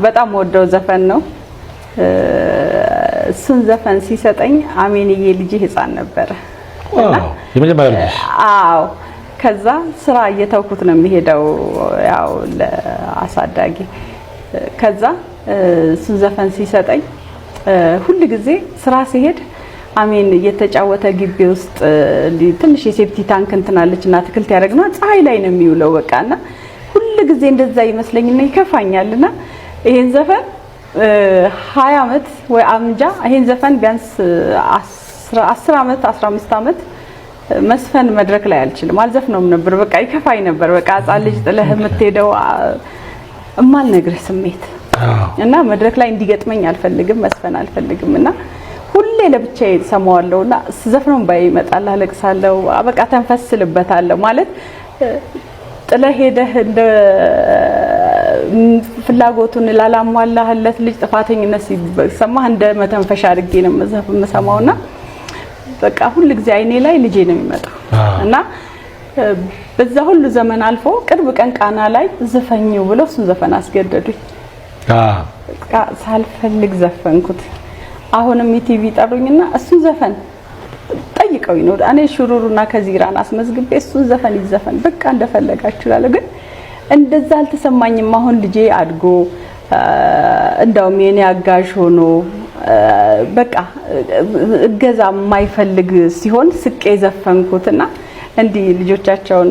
በጣም ወደው ዘፈን ነው እሱን ዘፈን ሲሰጠኝ አሜንዬ ልጅ ህፃን ነበር የመጀመሪያ ልጅ አዎ ከዛ ስራ እየተውኩት ነው የሚሄደው ያው ለአሳዳጊ ከዛ እሱን ዘፈን ሲሰጠኝ ሁሉ ጊዜ ስራ ሲሄድ አሜን እየተጫወተ ግቢ ውስጥ ትንሽ የሴፍቲ ታንክ እንትናለችና ትክልት ያደርግና ፀሐይ ላይ ነው የሚውለው በቃና ሁሉ ጊዜ እንደዛ ይመስለኝና ይከፋኛልና ይሄን ዘፈን 20 አመት ወይ አምጃ ይሄን ዘፈን ቢያንስ 10 አመት 15 አመት መስፈን መድረክ ላይ አልችልም አልዘፍነውም ነበር በቃ ይከፋኝ ነበር በቃ አጻ ልጅ ጥለህ የምትሄደው እማል ነግርህ ስሜት እና መድረክ ላይ እንዲገጥመኝ አልፈልግም መስፈን አልፈልግምና ሁሌ ለብቻዬ ሰማዋለሁና ዘፈነው ባይ ይመጣል አለቅሳለሁ በቃ ተንፈስልበታለሁ ማለት ጥለህ ሄደህ እንደ ፍላጎቱን ላላሟላህለት ልጅ ጥፋተኝነት ሲሰማህ እንደ መተንፈሻ አድርጌ ነው መሰማውና በቃ ሁሉ ጊዜ አይኔ ላይ ልጄ ነው የሚመጣው እና በዛ ሁሉ ዘመን አልፎ ቅርብ ቀን ቃና ላይ ዘፈኝው ብለው እሱን ዘፈን አስገደዱኝ ሳልፈልግ ዘፈንኩት አሁንም ኢቲቪ ጠሩኝና እሱን ዘፈን ጠይቀውኝ ነው እኔ ሽሩሩና ከዚራን አስመዝግቤ እሱን ዘፈን ይዘፈን በቃ እንደፈለጋችሁ ላለ ግን እንደዛ አልተሰማኝም አሁን ልጄ አድጎ እንደውም የኔ አጋዥ ሆኖ በቃ እገዛ የማይፈልግ ሲሆን ስቄ ዘፈንኩትና እንዲ ልጆቻቸውን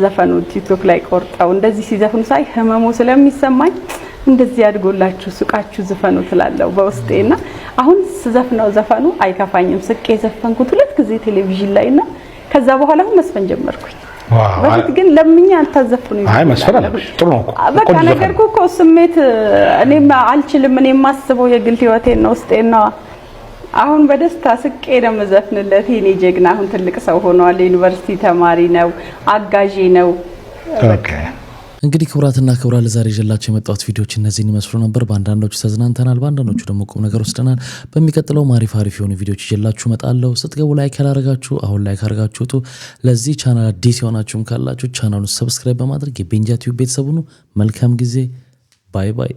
ዘፈኑ ቲክቶክ ላይ ቆርጠው እንደዚህ ሲዘፍኑ ሳይ ህመሙ ስለሚሰማኝ እንደዚህ ያድጎላችሁ ሱቃችሁ ዘፈኑ ትላለው በውስጤና አሁን ዘፈነው ዘፈኑ አይከፋኝም ስቄ ዘፈንኩት ሁለት ጊዜ ቴሌቪዥን ላይና ከዛ በኋላ መስፈን ጀመርኩኝ በፊት ግን ለምኛ አልታዘፍኑ አይ መስፈን ጥሩ ነው በቃ ነገርኩ እኮ ስሜት እኔም አልችልም እኔም ማስበው የግል ህይወቴን ነው ውስጤና አሁን በደስታ ስቄ ነው መዘፍንለት የኔ ጀግና አሁን ትልቅ ሰው ሆኗል ዩኒቨርሲቲ ተማሪ ነው አጋዢ ነው ኦኬ እንግዲህ ክብራትና ክብራ ለዛሬ ይዤላችሁ የመጣሁት ቪዲዮዎች እነዚህን ይመስሉ ነበር በአንዳንዶቹ ተዝናንተናል በአንዳንዶቹ ደግሞ ቁም ነገር ወስደናል በሚቀጥለው አሪፍ የሆኑ ቪዲዮዎች ይዤላችሁ እመጣለሁ ስትገቡ ላይክ ያላረጋችሁ አሁን ላይክ አርጋችሁት ለዚህ ቻናል አዲስ የሆናችሁም ካላችሁ ቻናሉን ሰብስክራይብ በማድረግ የቤንጃ ቲዩብ ቤተሰብ ሁኑ መልካም ጊዜ ባይ ባይ